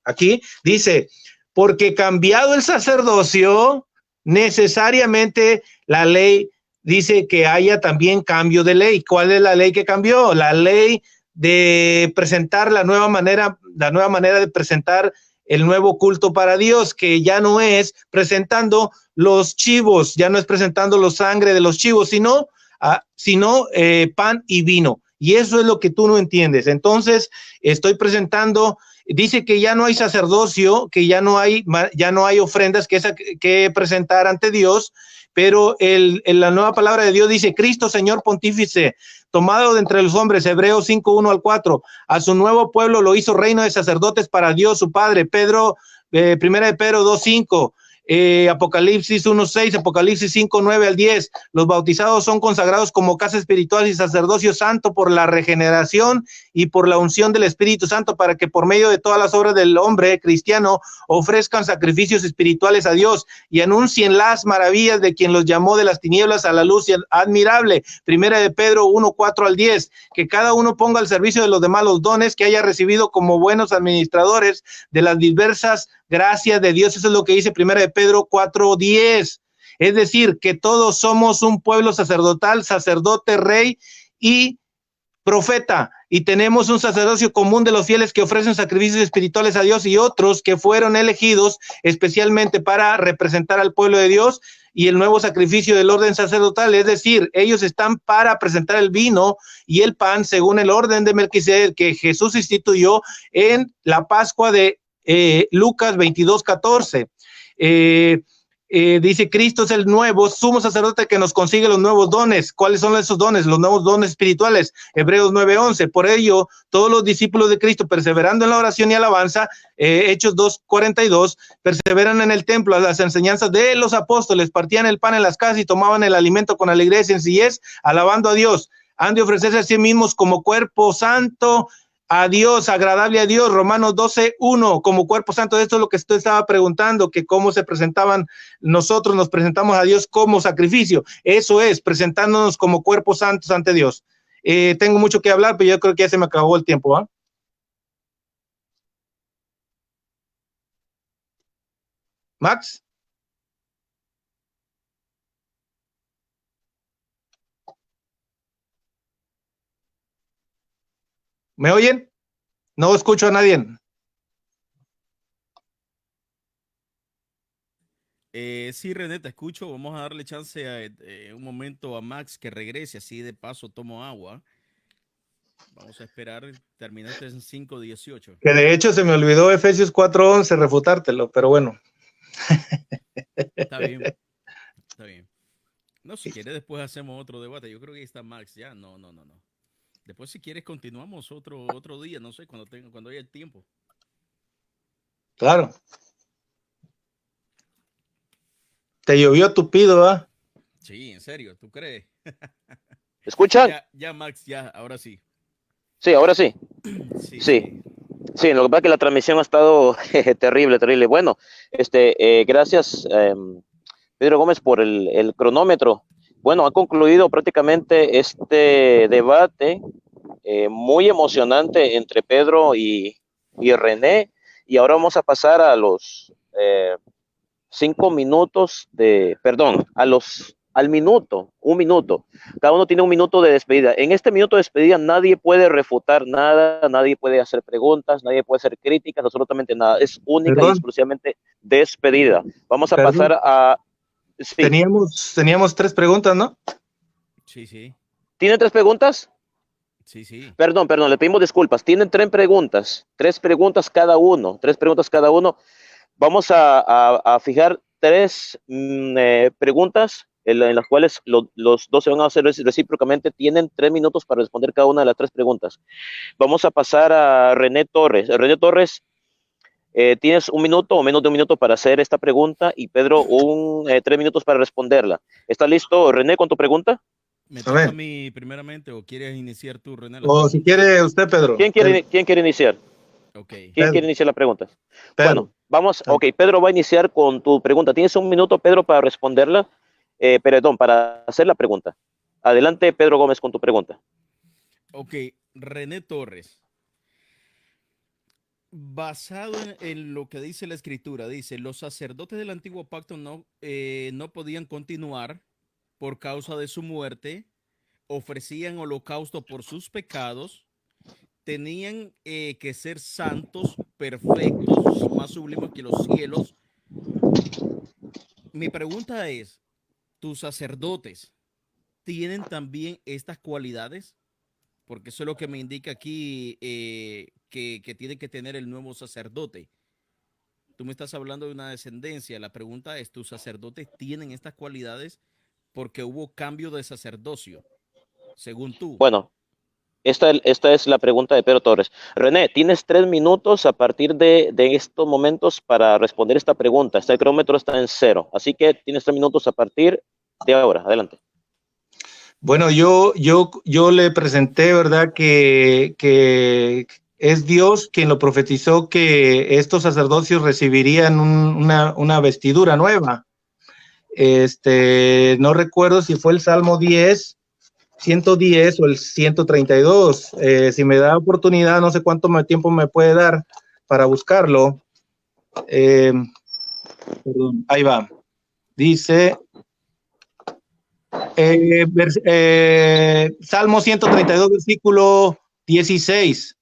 aquí, dice, porque cambiado el sacerdocio, necesariamente la ley dice que haya también cambio de ley. ¿Cuál es la ley que cambió? La ley de presentar la nueva manera de presentar el nuevo culto para Dios, que ya no es presentando los chivos, ya no es presentando la sangre de los chivos, sino pan y vino. Y eso es lo que tú no entiendes. Entonces, estoy presentando, dice que ya no hay sacerdocio, que ya no hay ofrendas que presentar ante Dios, pero la nueva palabra de Dios dice, Cristo, Señor Pontífice, tomado de entre los hombres, Hebreos 5, 1 al 4, a su nuevo pueblo lo hizo reino de sacerdotes para Dios su Padre. Primera de Pedro 2, 5, Apocalipsis 1:6, Apocalipsis 5:9 al 10. Los bautizados son consagrados como casa espiritual y sacerdocio santo por la regeneración y por la unción del Espíritu Santo, para que por medio de todas las obras del hombre cristiano ofrezcan sacrificios espirituales a Dios y anuncien las maravillas de quien los llamó de las tinieblas a la luz admirable. Primera de Pedro 1:4 al 10. Que cada uno ponga al servicio de los demás los dones que haya recibido como buenos administradores de las diversas gracias de Dios. Eso es lo que dice Primera de Pedro 4:10. Es decir, que todos somos un pueblo sacerdotal, sacerdote, rey y profeta, y tenemos un sacerdocio común de los fieles que ofrecen sacrificios espirituales a Dios, y otros que fueron elegidos especialmente para representar al pueblo de Dios y el nuevo sacrificio del orden sacerdotal. Es decir, ellos están para presentar el vino y el pan según el orden de Melquisedec que Jesús instituyó en la Pascua de Lucas 22:14. Dice, Cristo es el nuevo sumo sacerdote que nos consigue los nuevos dones. ¿Cuáles son esos dones? Los nuevos dones espirituales. Hebreos 9:11. Por ello, todos los discípulos de Cristo, perseverando en la oración y alabanza, Hechos 2:42, perseveran en el templo, a las enseñanzas de los apóstoles, partían el pan en las casas y tomaban el alimento con alegría y sencillez, alabando a Dios. Han de ofrecerse a sí mismos como cuerpo santo a Dios, agradable a Dios. Romanos 12:1, como cuerpo santo. Esto es lo que usted estaba preguntando, que cómo se presentaban. Nosotros nos presentamos a Dios como sacrificio. Eso es, presentándonos como cuerpos santos ante Dios. Tengo mucho que hablar, pero yo creo que ya se me acabó el tiempo, ¿eh? Max. ¿Me oyen? No escucho a nadie. Sí, René, te escucho. Vamos a darle chance un momento a Max que regrese, así de paso tomo agua. Vamos a esperar. Terminaste en 5:18. Que de hecho se me olvidó Efesios 4:11 refutártelo, pero bueno. Está bien, está bien. No, si quieres después hacemos otro debate. Yo creo que ahí está Max ya. No, no, no, no. Después si quieres continuamos otro día, no sé, cuando haya el tiempo. Claro. Te llovió tupido, ¿ah? Sí, en serio, ¿tú crees? ¿Escuchan? Ya, Max, ya, ahora sí. Sí, ahora sí. Sí, Sí. sí. Sí, lo que pasa es que la transmisión ha estado terrible, terrible. Bueno, gracias, Pedro Gómez, por el cronómetro. Bueno, ha concluido prácticamente este debate muy emocionante entre Pedro y René. Y ahora vamos a pasar a los 5 minutos perdón, al minuto, un minuto. Cada uno tiene un minuto de despedida. En este minuto de despedida nadie puede refutar nada, nadie puede hacer preguntas, nadie puede hacer críticas, absolutamente nada. Es única y Perdón, exclusivamente despedida. Vamos a pasar perdón. a... Sí. Teníamos 3 preguntas, ¿no? Sí, sí. ¿Tienen 3 preguntas? Sí, sí. Perdón, le pedimos disculpas. Tienen 3 preguntas, 3 preguntas cada uno, 3 preguntas cada uno. Vamos a fijar 3 preguntas en las cuales los dos se van a hacer recíprocamente. Tienen 3 minutos para responder cada una de las 3 preguntas. Vamos a pasar a René Torres. René Torres, tienes un minuto o menos de un minuto para hacer esta pregunta y Pedro 3 minutos para responderla. ¿Estás listo, René, con tu pregunta? ¿Me A toca a ver. mí primeramente o quieres iniciar tú, René, las O si preguntas? quiere usted, Pedro. ¿Quién quiere iniciar? Ok. ¿Quién quiere iniciar la pregunta? Bueno, Pedro. vamos, ok, Pedro va a iniciar con tu pregunta. Tienes un minuto, Pedro, para responderla, perdón, para hacer la pregunta. Adelante, Pedro Gómez, con tu pregunta. Ok, René Torres. Basado en lo que dice la escritura, dice, los sacerdotes del antiguo pacto no podían continuar por causa de su muerte, ofrecían holocausto por sus pecados, tenían que ser santos, perfectos, más sublimes que los cielos. Mi pregunta es, ¿tus sacerdotes tienen también estas cualidades? Porque eso es lo que me indica aquí que tiene que tener el nuevo sacerdote. Tú me estás hablando de una descendencia. La pregunta es, ¿tus sacerdotes tienen estas cualidades porque hubo cambio de sacerdocio, según tú? Bueno, esta es la pregunta de Pedro Torres. René, tienes 3 minutos a partir de estos momentos para responder esta pregunta. Este cronómetro está en 0, así que tienes 3 minutos a partir de ahora. Adelante. Bueno, yo le presenté, ¿verdad? Que es Dios quien lo profetizó que estos sacerdocios recibirían una vestidura nueva. No recuerdo si fue el Salmo 110 o el 132. Si me da oportunidad, no sé cuánto tiempo me puede dar para buscarlo. Perdón, ahí va. Dice, Salmo 132, versículo 16.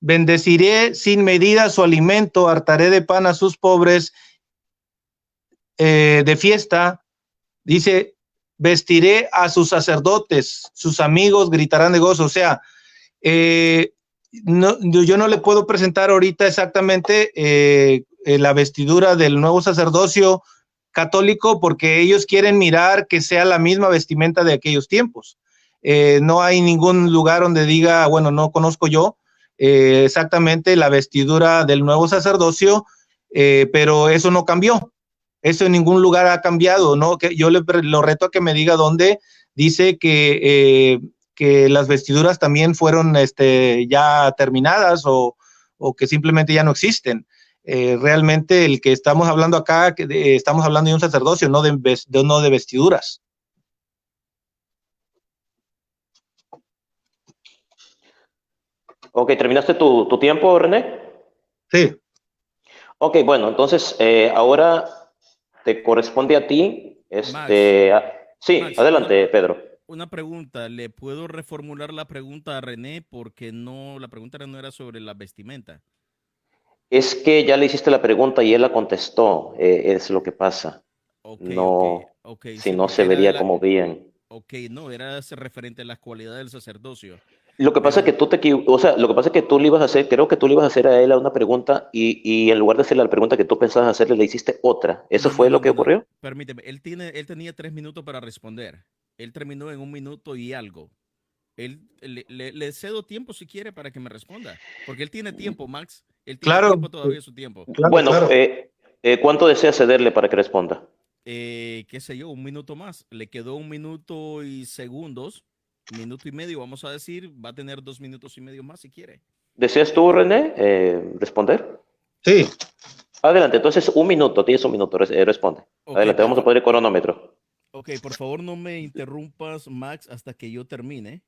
Bendeciré sin medida su alimento, hartaré de pan a sus pobres de fiesta. Dice, vestiré a sus sacerdotes, sus amigos gritarán de gozo. O sea, yo no le puedo presentar ahorita exactamente la vestidura del nuevo sacerdocio católico porque ellos quieren mirar que sea la misma vestimenta de aquellos tiempos. No hay ningún lugar donde diga, bueno, no conozco yo exactamente la vestidura del nuevo sacerdocio, pero eso no cambió. Eso en ningún lugar ha cambiado, ¿no? Que yo lo reto a que me diga dónde dice que las vestiduras también fueron ya terminadas o que simplemente ya no existen. Realmente el que estamos hablando acá, estamos hablando de un sacerdocio, no de vestiduras. Ok, ¿terminaste tu tiempo, René? Sí. Ok, bueno, entonces ahora te corresponde a ti. Max, Sí, Max, adelante, Pedro. Una pregunta, ¿le puedo reformular la pregunta a René? Porque no, la pregunta no era sobre la vestimenta. Es que ya le hiciste la pregunta y él la contestó, es lo que pasa. Ok, ok, No, ok, si sí, no se porque era de vería la, como bien. ok, no, era referente a las cualidades del sacerdocio, Lo que pasa es que pero o sea, lo que pasa es que tú le ibas a hacer, creo que tú le ibas a hacer a él una pregunta y en lugar de hacerle la pregunta que tú pensabas hacerle, le hiciste otra. ¿Eso no, no, fue no, lo que no, no, ocurrió? permíteme, él tenía 3 minutos para responder, él terminó en 1 minuto y algo, le cedo tiempo si quiere para que me responda, porque él tiene tiempo, Max, él tiene Claro, tiempo todavía su tiempo. claro, Bueno, claro. ¿cuánto desea cederle para que responda? Qué sé yo, 1 minuto más. Le quedó 1 minuto y segundos, 1 minuto y medio, vamos a decir, va a tener 2 minutos y medio más si quiere. ¿Deseas tú, René, responder? Sí, Adelante, entonces 1 minuto, tienes 1 minuto, responde. Ok, Adelante, vamos a poner el cronómetro. ok, por favor no me interrumpas, Max, hasta que yo termine.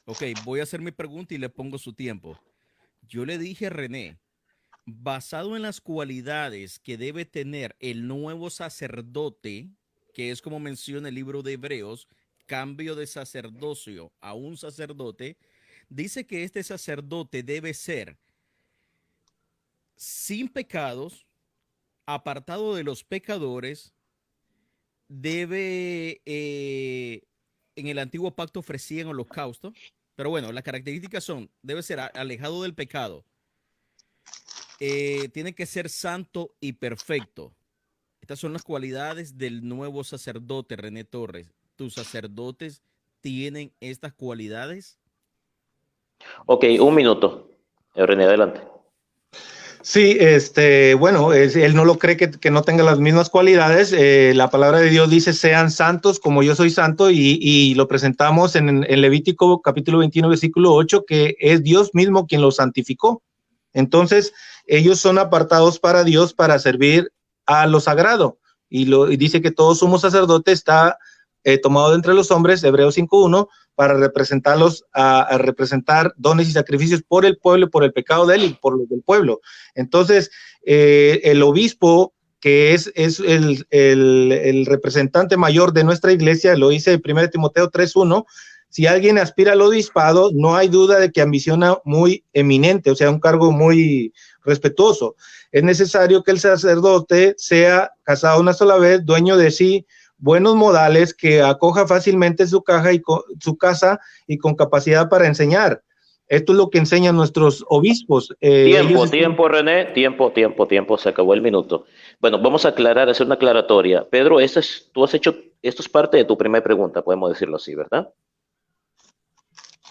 Ok, voy a hacer mi pregunta y le pongo su tiempo. Yo le dije a René, basado en las cualidades que debe tener el nuevo sacerdote, que es como menciona el libro de Hebreos, cambio de sacerdocio a un sacerdote, dice que este sacerdote debe ser sin pecados, apartado de los pecadores, debe, en el antiguo pacto ofrecían holocausto, pero bueno, las características son, debe ser alejado del pecado, tiene que ser santo y perfecto. Estas son las cualidades del nuevo sacerdote, René Torres. ¿Tus sacerdotes tienen estas cualidades? Ok, 1 minuto. René, adelante. sí, bueno, él no lo cree que no tenga las mismas cualidades. La palabra de Dios dice, sean santos como yo soy santo, y lo presentamos en Levítico capítulo 21, versículo 8, que es Dios mismo quien los santificó. Entonces, ellos son apartados para Dios para servir a lo sagrado. Y dice que todo sumo sacerdote está tomado de entre los hombres, Hebreos 5:1, para representarlos, a representar dones y sacrificios por el pueblo, por el pecado de él y por los del pueblo. Entonces, el obispo, que es el representante mayor de nuestra iglesia, lo dice 1 Timoteo 3:1, si alguien aspira al obispado, no hay duda de que ambiciona muy eminente, o sea, un cargo muy respetuoso. Es necesario que el sacerdote sea casado una sola vez, dueño de sí, buenos modales, que acoja fácilmente su casa y con capacidad para enseñar. Esto es lo que enseñan nuestros obispos. Tiempo, tiempo, René, tiempo, se acabó el minuto. Bueno, vamos a aclarar, hacer una aclaratoria. Pedro, tú has hecho, esto es parte de tu primera pregunta, podemos decirlo así, ¿verdad?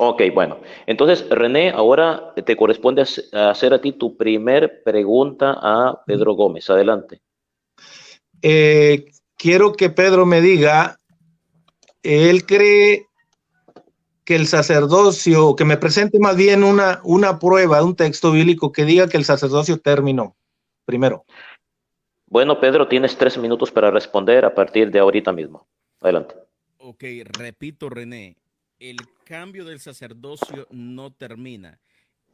Ok, bueno. Entonces, René, ahora te corresponde hacer a ti tu primer pregunta a Pedro Gómez. Adelante. Quiero que Pedro me diga, él cree que el sacerdocio, que me presente más bien una prueba, un texto bíblico que diga que el sacerdocio terminó, primero. Bueno, Pedro, tienes 3 minutos para responder a partir de ahorita mismo. Adelante. Ok, repito, René, el cambio del sacerdocio no termina.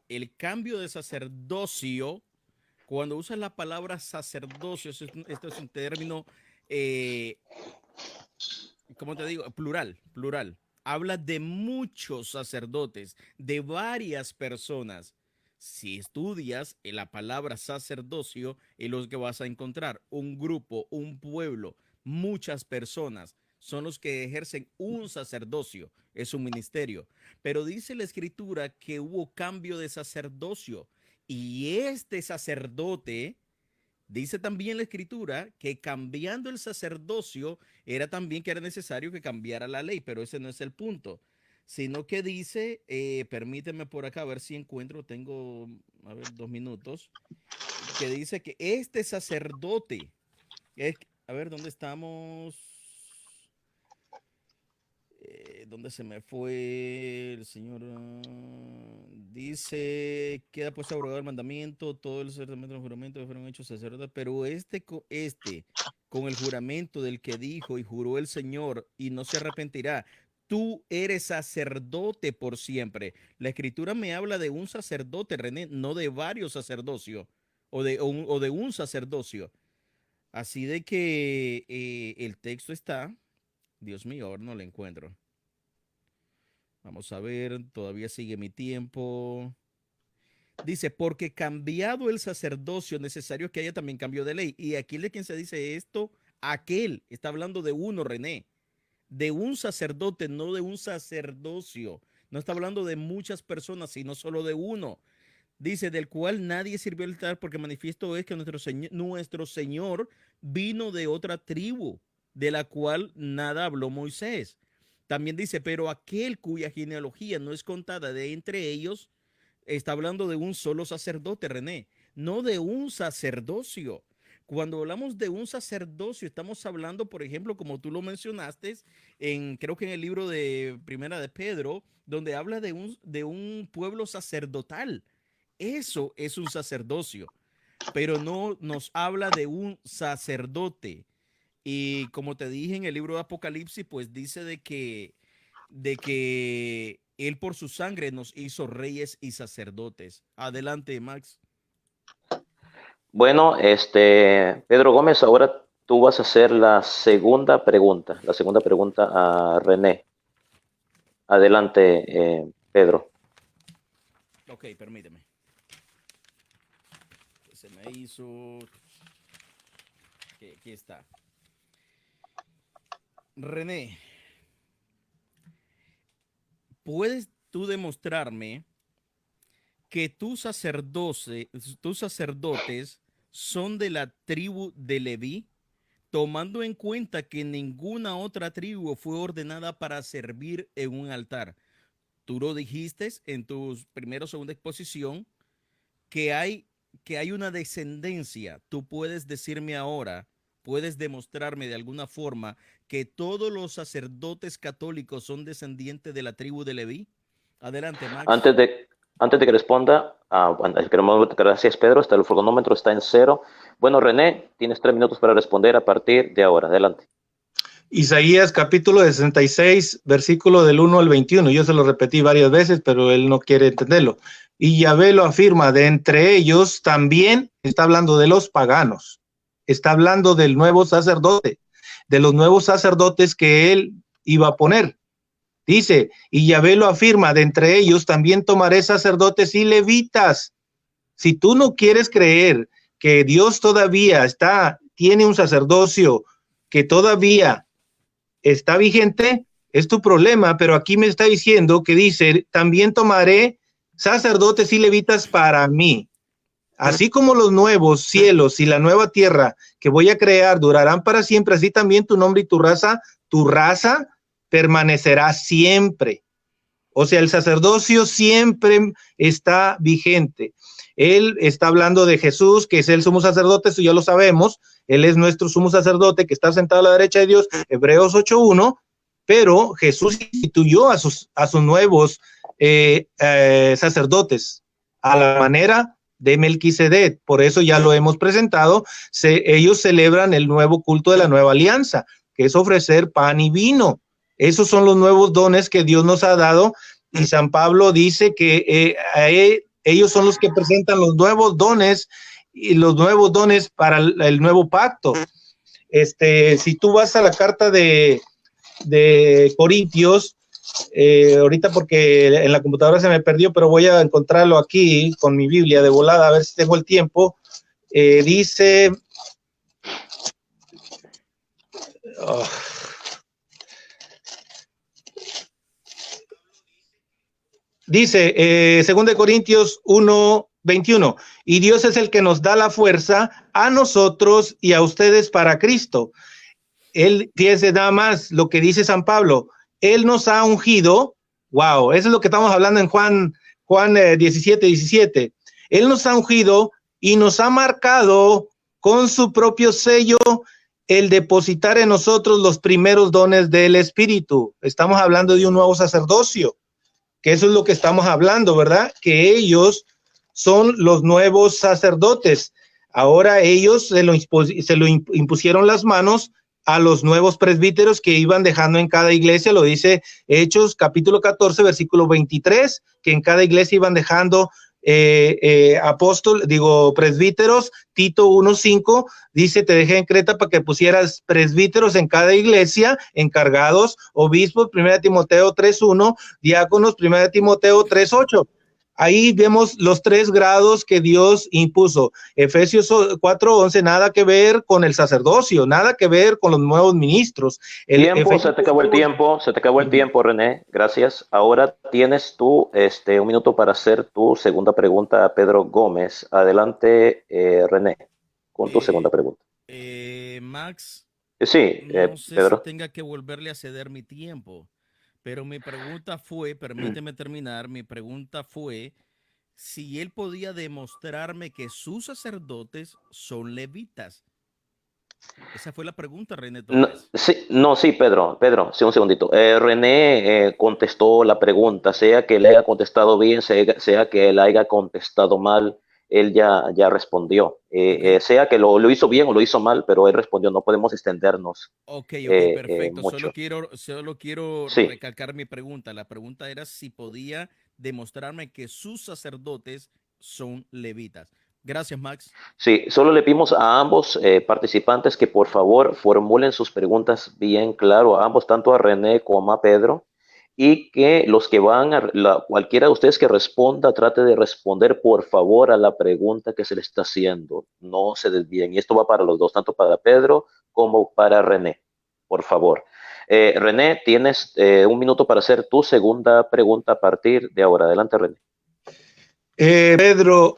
El cambio de sacerdocio, cuando usas la palabra sacerdocio, esto es un término, eh, ¿cómo te digo? Plural, plural. Habla de muchos sacerdotes, de varias personas. Si estudias la palabra sacerdocio, es lo que vas a encontrar. Un grupo, un pueblo, muchas personas son los que ejercen un sacerdocio, es un ministerio. Pero dice la escritura que hubo cambio de sacerdocio y este sacerdote. Dice también la escritura que cambiando el sacerdocio era también que era necesario que cambiara la ley, pero ese no es el punto, sino que dice, permíteme por acá a ver si encuentro, tengo, a ver, 2 minutos, que dice que este sacerdote, a ver, ¿dónde estamos? ¿Dónde se me fue el Señor? Dice, queda pues abrogado el mandamiento, todos los sacramentos del juramento fueron hechos sacerdotes, pero con el juramento del que dijo y juró el Señor y no se arrepentirá, tú eres sacerdote por siempre. La escritura me habla de un sacerdote, René, no de varios sacerdocios o de un sacerdocio. Así de que el texto está Dios mío, ahora no la encuentro. Vamos a ver, todavía sigue mi tiempo. Dice, porque cambiado el sacerdocio, necesario que haya también cambio de ley. Y aquí de quien se dice esto, aquel, está hablando de uno, René, de un sacerdote, no de un sacerdocio. No está hablando de muchas personas, sino solo de uno. Dice, del cual nadie sirvió al altar, porque manifiesto es que nuestro Señor vino de otra tribu, de la cual nada habló Moisés. También dice, pero aquel cuya genealogía no es contada de entre ellos, está hablando de un solo sacerdote, René, no de un sacerdocio. Cuando hablamos de un sacerdocio, estamos hablando, por ejemplo, como tú lo mencionaste, creo que en el libro de Primera de Pedro, donde habla de un pueblo sacerdotal. Eso es un sacerdocio, pero no nos habla de un sacerdote. Y como te dije en el libro de Apocalipsis, pues dice de que él por su sangre nos hizo reyes y sacerdotes. Adelante, Max. Bueno, Pedro Gómez, ahora tú vas a hacer la segunda pregunta a René. Adelante, Pedro. Ok, permíteme. Se me hizo... Aquí está. René, ¿puedes tú demostrarme que tus sacerdotes son de la tribu de Leví, tomando en cuenta que ninguna otra tribu fue ordenada para servir en un altar? Tú lo dijiste en tu primera o segunda exposición que hay una descendencia. Tú puedes decirme ahora, puedes demostrarme de alguna forma que todos los sacerdotes católicos son descendientes de la tribu de Leví. Adelante, Max. Antes de que responda, gracias, Pedro. Hasta el cronómetro está en 0. Bueno, René, tienes 3 minutos para responder a partir de ahora. Adelante. Isaías capítulo 66, versículo del 1 al 21. Yo se lo repetí varias veces, pero él no quiere entenderlo. Y Yahvé lo afirma, de entre ellos también está hablando de los paganos. Está hablando del nuevo sacerdote, de los nuevos sacerdotes que él iba a poner. Dice, y Yahvé lo afirma, de entre ellos también tomaré sacerdotes y levitas. Si tú no quieres creer que Dios todavía tiene un sacerdocio que todavía está vigente, es tu problema, pero aquí me está diciendo que dice, también tomaré sacerdotes y levitas para mí. Así como los nuevos cielos y la nueva tierra que voy a crear durarán para siempre, así también tu nombre y tu raza permanecerá siempre. O sea, el sacerdocio siempre está vigente. Él está hablando de Jesús, que es el sumo sacerdote, eso ya lo sabemos. Él es nuestro sumo sacerdote que está sentado a la derecha de Dios, Hebreos 8:1, pero Jesús instituyó a sus nuevos sacerdotes a la manera de Melquisedec. Por eso ya lo hemos presentado. Ellos celebran el nuevo culto de la nueva alianza, que es ofrecer pan y vino. Esos son los nuevos dones que Dios nos ha dado, y San Pablo dice que ellos son los que presentan los nuevos dones y los nuevos dones para el nuevo pacto. Si tú vas a la carta de Corintios, ahorita porque en la computadora se me perdió, pero voy a encontrarlo aquí con mi Biblia de volada, a ver si tengo el tiempo. Dice... Dice, 2 Corintios 1:21, y Dios es el que nos da la fuerza a nosotros y a ustedes para Cristo. Él, fíjense nada más lo que dice San Pablo, Él nos ha ungido, wow, eso es lo que estamos hablando en Juan 17:17. Él nos ha ungido y nos ha marcado con su propio sello el depositar en nosotros los primeros dones del Espíritu. Estamos hablando de un nuevo sacerdocio, que eso es lo que estamos hablando, ¿verdad? Que ellos son los nuevos sacerdotes. Ahora ellos se lo impusieron las manos a los nuevos presbíteros que iban dejando en cada iglesia, lo dice Hechos capítulo 14, versículo 23, que en cada iglesia iban dejando presbíteros. Tito 1:5 dice, te dejé en Creta para que pusieras presbíteros en cada iglesia, encargados, obispos, 1 Timoteo 3:1, diáconos, 1 Timoteo 3:8. Ahí vemos los 3 grados que Dios impuso. Efesios 4:11, nada que ver con el sacerdocio, nada que ver con los nuevos ministros. Se te acabó el tiempo, René, gracias. Ahora tienes tú 1 minuto para hacer tu segunda pregunta a Pedro Gómez. Adelante, René, con tu segunda pregunta. Max, sí, no sé Pedro. si tenga que volverle a ceder mi tiempo. Pero mi pregunta fue, permíteme terminar, mi pregunta fue si él podía demostrarme que sus sacerdotes son levitas. Esa fue la pregunta, René Torres. Sí, Pedro, sí, un segundito. René contestó la pregunta, sea que le haya contestado bien, sea que le haya contestado mal, él ya respondió. Okay. Sea que lo hizo bien o lo hizo mal, pero él respondió, no podemos extendernos. Ok, perfecto. Mucho. Solo quiero Sí. recalcar mi pregunta. La pregunta era si podía demostrarme que sus sacerdotes son levitas. Gracias, Max. Sí, solo le pedimos a ambos participantes que por favor formulen sus preguntas bien claro, a ambos, tanto a René como a Pedro, y que los que cualquiera de ustedes que responda, trate de responder por favor a la pregunta que se le está haciendo. No se desvíen. Y esto va para los dos, tanto para Pedro como para René. Por favor. René, tienes 1 minuto para hacer tu segunda pregunta a partir de ahora. Adelante, René. Pedro,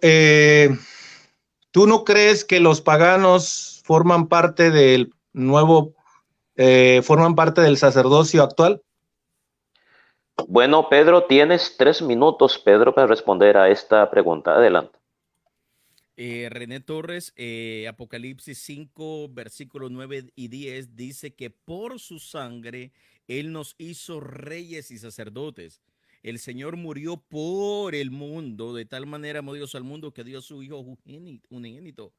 ¿tú no crees que los paganos forman parte del forman parte del sacerdocio actual? Bueno, Pedro, tienes 3 minutos, Pedro, para responder a esta pregunta. Adelante. René Torres, Apocalipsis 5, versículos 9 y 10 dice que por su sangre Él nos hizo reyes y sacerdotes. El Señor murió por el mundo, de tal manera amó Dios al mundo que dio a su Hijo unigénito.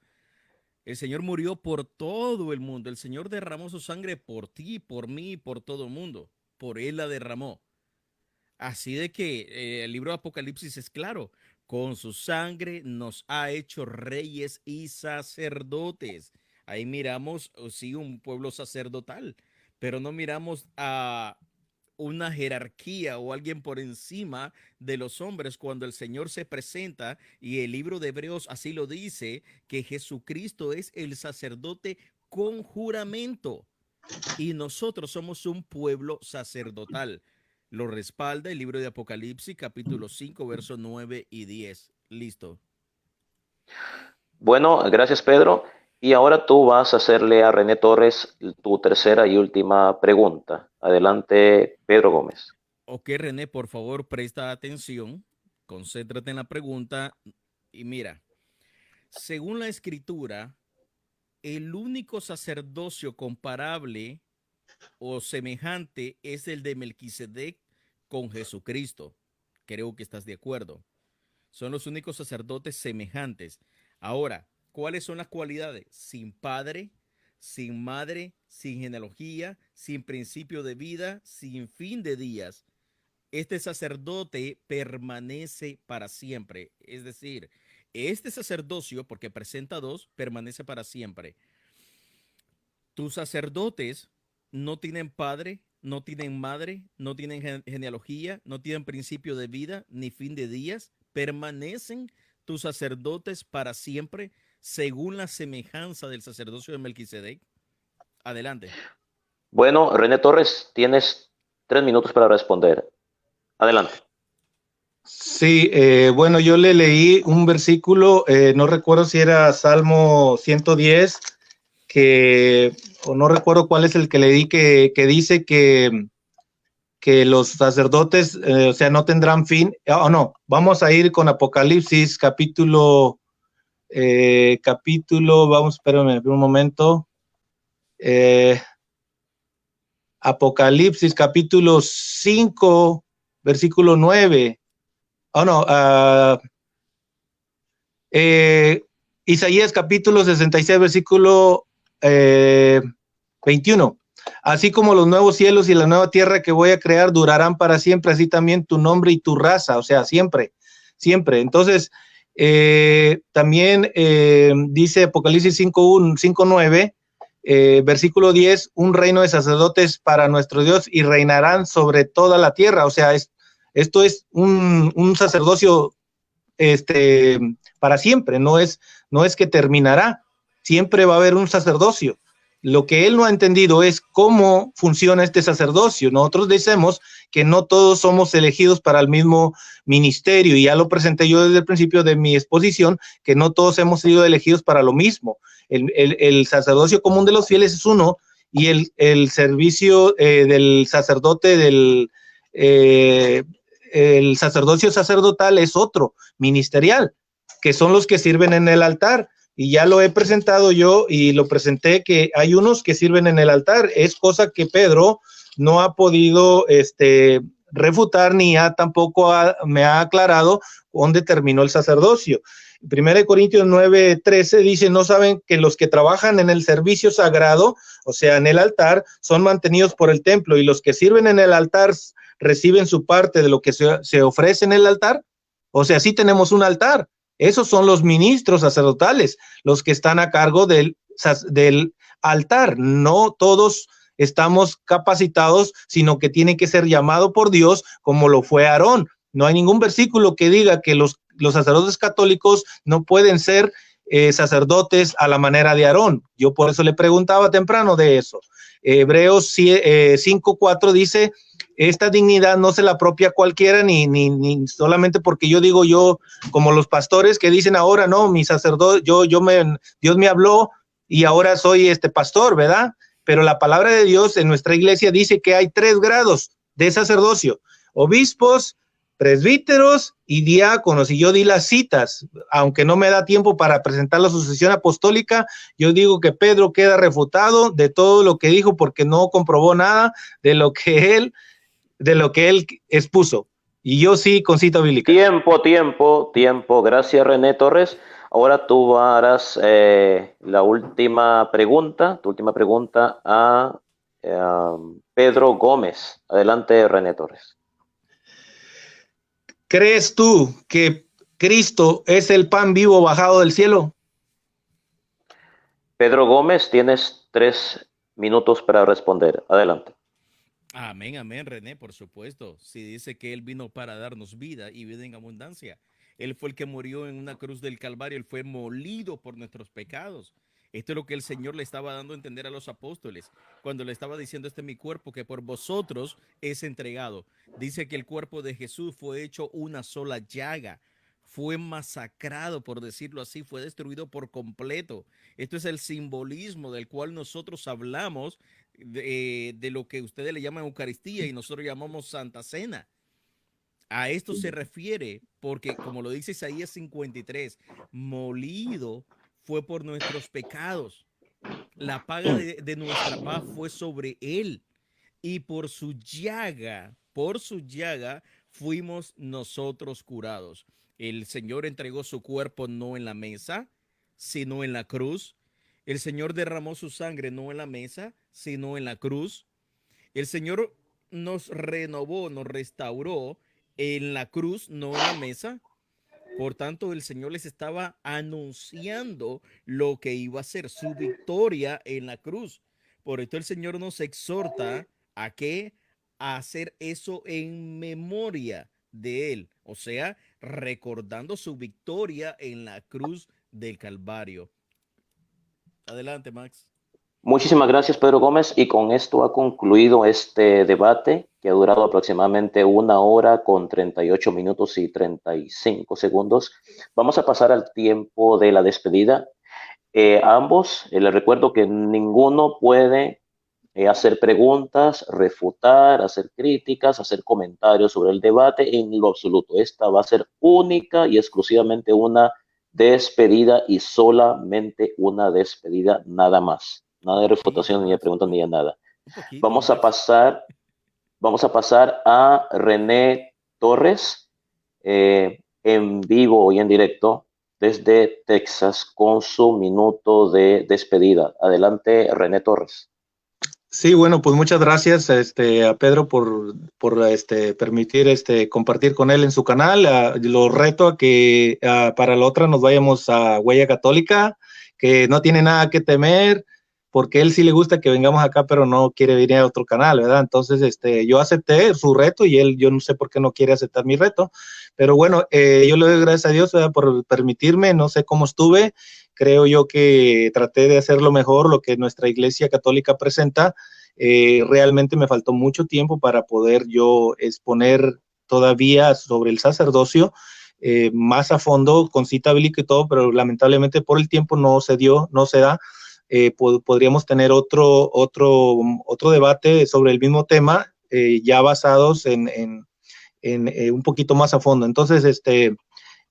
El Señor murió por todo el mundo. El Señor derramó su sangre por ti, por mí, por todo el mundo. Por Él la derramó. Así de que el libro de Apocalipsis es claro. Con su sangre nos ha hecho reyes y sacerdotes. Ahí miramos, sí, un pueblo sacerdotal, pero no miramos a una jerarquía o alguien por encima de los hombres cuando el Señor se presenta, y el libro de Hebreos así lo dice, que Jesucristo es el sacerdote con juramento y nosotros somos un pueblo sacerdotal. Lo respalda el libro de Apocalipsis, capítulo 5, versos 9 y 10. Listo. Bueno, gracias, Pedro. Y ahora tú vas a hacerle a René Torres tu tercera y última pregunta. Adelante, Pedro Gómez. Ok, René, por favor, presta atención, concéntrate en la pregunta y mira, según la Escritura, el único sacerdocio comparable o semejante es el de Melquisedec con Jesucristo. Creo que estás de acuerdo. Son los únicos sacerdotes semejantes. Ahora, ¿cuáles son las cualidades? Sin padre, sin madre, sin genealogía, sin principio de vida, sin fin de días. Este sacerdote permanece para siempre. Es decir, este sacerdocio, porque presenta 2, permanece para siempre. Tus sacerdotes no tienen padre, no tienen madre, no tienen genealogía, no tienen principio de vida ni fin de días. Permanecen tus sacerdotes para siempre según la semejanza del sacerdocio de Melquisedec. Adelante. Bueno, René Torres, tienes 3 minutos para responder. Adelante. Sí, bueno, yo le leí un versículo, no recuerdo si era Salmo 110, o no recuerdo cuál es el que leí, que dice que los sacerdotes, o sea, no tendrán fin. No, vamos a ir con Apocalipsis, capítulo, vamos, espérame un momento. Apocalipsis, capítulo 5, versículo 9. Isaías, capítulo 66, versículo 21. Así como los nuevos cielos y la nueva tierra que voy a crear durarán para siempre, así también tu nombre y tu raza, o sea, siempre, siempre. Entonces, también dice Apocalipsis 5:9, versículo 10, un reino de sacerdotes para nuestro Dios y reinarán sobre toda la tierra. O sea, esto es un sacerdocio para siempre, no es que terminará, siempre va a haber un sacerdocio. Lo que él no ha entendido es cómo funciona este sacerdocio. Nosotros decimos que no todos somos elegidos para el mismo ministerio, y ya lo presenté yo desde el principio de mi exposición, que no todos hemos sido elegidos para lo mismo. El sacerdocio común de los fieles es uno, y el servicio del sacerdote el sacerdocio sacerdotal es otro, ministerial, que son los que sirven en el altar. Y ya lo he presentado yo y lo presenté, que hay unos que sirven en el altar. Es cosa que Pedro no ha podido refutar, ni tampoco me ha aclarado dónde terminó el sacerdocio. 1 Corintios 9:13 dice, ¿no saben que los que trabajan en el servicio sagrado, o sea, en el altar, son mantenidos por el templo, y los que sirven en el altar reciben su parte de lo que se ofrece en el altar? O sea, sí tenemos un altar. Esos son los ministros sacerdotales, los que están a cargo del altar. No todos estamos capacitados, sino que tiene que ser llamado por Dios, como lo fue Aarón. No hay ningún versículo que diga que los sacerdotes católicos no pueden ser sacerdotes a la manera de Aarón. Yo por eso le preguntaba temprano de eso. Hebreos 5:4 dice, esta dignidad no se la apropia cualquiera, ni solamente porque yo digo, yo, como los pastores que dicen ahora, no, mi sacerdote, Dios me habló y ahora soy pastor, ¿verdad? Pero la palabra de Dios en nuestra iglesia dice que hay 3 grados de sacerdocio: obispos, presbíteros y diáconos. Y yo di las citas, aunque no me da tiempo para presentar la sucesión apostólica. Yo digo que Pedro queda refutado de todo lo que dijo, porque no comprobó nada de lo que él expuso. Y yo sí, con cita bíblica. Tiempo. Gracias, René Torres. Ahora tú harás la última pregunta, tu última pregunta a Pedro Gómez. Adelante, René Torres. ¿Crees tú que Cristo es el pan vivo bajado del cielo? Pedro Gómez, tienes 3 minutos para responder. Adelante. Amén, amén, René, por supuesto. Si dice que Él vino para darnos vida y vida en abundancia. Él fue el que murió en una cruz del Calvario, Él fue molido por nuestros pecados. Esto es lo que el Señor le estaba dando a entender a los apóstoles cuando le estaba diciendo, este es mi cuerpo que por vosotros es entregado. Dice que el cuerpo de Jesús fue hecho una sola llaga, fue masacrado, por decirlo así, fue destruido por completo. Esto es el simbolismo del cual nosotros hablamos, de lo que ustedes le llaman Eucaristía y nosotros llamamos Santa Cena. A esto se refiere porque, como lo dice Isaías 53, molido fue por nuestros pecados. La paga de nuestra paz fue sobre él. Y por su llaga, fuimos nosotros curados. El Señor entregó su cuerpo no en la mesa, sino en la cruz. El Señor derramó su sangre no en la mesa, sino en la cruz. El Señor nos renovó, nos restauró en la cruz, no en la mesa. Por tanto, el Señor les estaba anunciando lo que iba a ser su victoria en la cruz. Por esto el Señor nos exhorta a que a hacer eso en memoria de Él, o sea, recordando su victoria en la cruz del Calvario. Adelante, Max. Muchísimas gracias, Pedro Gómez, y con esto ha concluido este debate que ha durado aproximadamente 1 hora con 38 minutos y 35 segundos. Vamos a pasar al tiempo de la despedida. Ambos, les recuerdo que ninguno puede hacer preguntas, refutar, hacer críticas, hacer comentarios sobre el debate en lo absoluto. Esta va a ser única y exclusivamente una despedida, y solamente una despedida, nada más. Nada de refutación, ni de preguntas, ni de nada. Vamos a pasar a René Torres, en vivo y en directo desde Texas, con su minuto de despedida. Adelante, René Torres. Sí, bueno, pues muchas gracias a Pedro por permitir compartir con él en su canal. Lo reto a que para la otra nos vayamos a Huella Católica, que no tiene nada que temer, porque él sí le gusta que vengamos acá, pero no quiere venir a otro canal, ¿verdad? Entonces, yo acepté su reto y él, yo no sé por qué no quiere aceptar mi reto, pero bueno, yo le doy gracias a Dios, ¿verdad? Por permitirme, no sé cómo estuve, creo yo que traté de hacer lo mejor, lo que nuestra Iglesia Católica presenta. Realmente me faltó mucho tiempo para poder yo exponer todavía sobre el sacerdocio más a fondo, con cita bíblica y todo, pero lamentablemente por el tiempo no se dio, no se da. Podríamos tener otro debate sobre el mismo tema, ya basados en un poquito más a fondo. Entonces,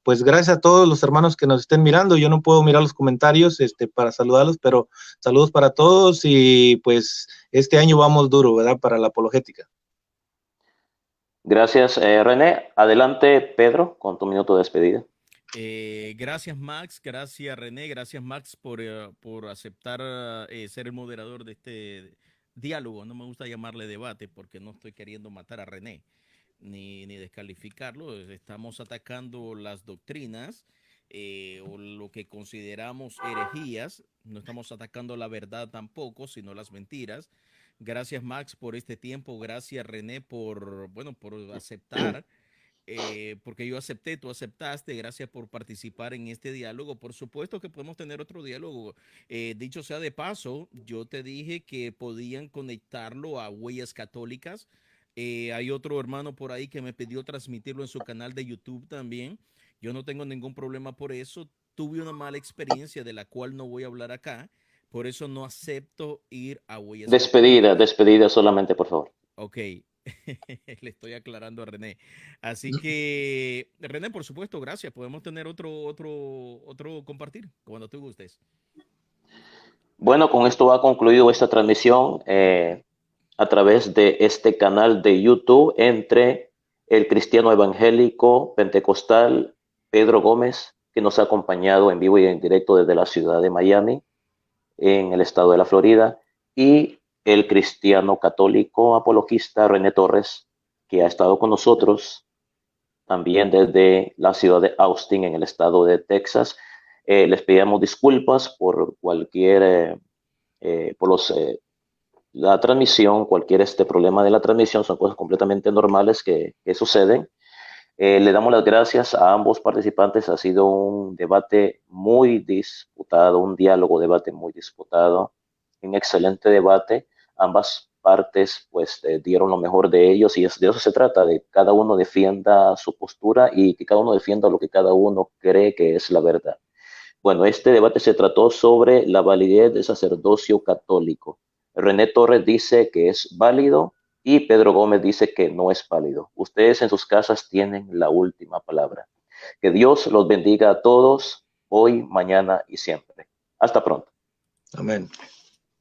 pues gracias a todos los hermanos que nos estén mirando. Yo no puedo mirar los comentarios para saludarlos, pero saludos para todos y pues este año vamos duro, ¿verdad? Para la apologética. Gracias, René. Adelante, Pedro, con tu minuto de despedida. Gracias Max, gracias René, gracias Max por aceptar ser el moderador de este diálogo. No me gusta llamarle debate porque no estoy queriendo matar a René ni descalificarlo. Estamos atacando las doctrinas o lo que consideramos herejías. No estamos atacando la verdad tampoco, sino las mentiras. Gracias Max por este tiempo, gracias René por aceptar porque yo acepté, tú aceptaste, gracias por participar en este diálogo. Por supuesto que podemos tener otro diálogo. Dicho sea de paso, yo te dije que podían conectarlo a Huellas Católicas. Hay otro hermano por ahí que me pidió transmitirlo en su canal de YouTube también. Yo no tengo ningún problema por eso. Tuve una mala experiencia de la cual no voy a hablar acá. Por eso no acepto ir a Huellas Despedida, Católicas. despedida solamente, por favor. Ok, le estoy aclarando a René. Así que, René, por supuesto, gracias. Podemos tener otro compartir cuando tú gustes. Bueno, con esto ha concluido esta transmisión a través de este canal de YouTube entre el cristiano evangélico pentecostal Pedro Gómez, que nos ha acompañado en vivo y en directo desde la ciudad de Miami, en el estado de la Florida, y el cristiano católico apologista René Torres, que ha estado con nosotros también desde la ciudad de Austin, en el estado de Texas. Les pedimos disculpas por por la transmisión, cualquier problema de la transmisión, son cosas completamente normales que suceden. Le damos las gracias a ambos participantes. Ha sido un debate muy disputado, un diálogo, debate muy disputado, un excelente debate. Ambas partes pues dieron lo mejor de ellos y de eso se trata, de que cada uno defienda su postura y que cada uno defienda lo que cada uno cree que es la verdad. Bueno, este debate se trató sobre la validez del sacerdocio católico. René Torres dice que es válido y Pedro Gómez dice que no es válido. Ustedes en sus casas tienen la última palabra. Que Dios los bendiga a todos, hoy, mañana y siempre. Hasta pronto. Amén.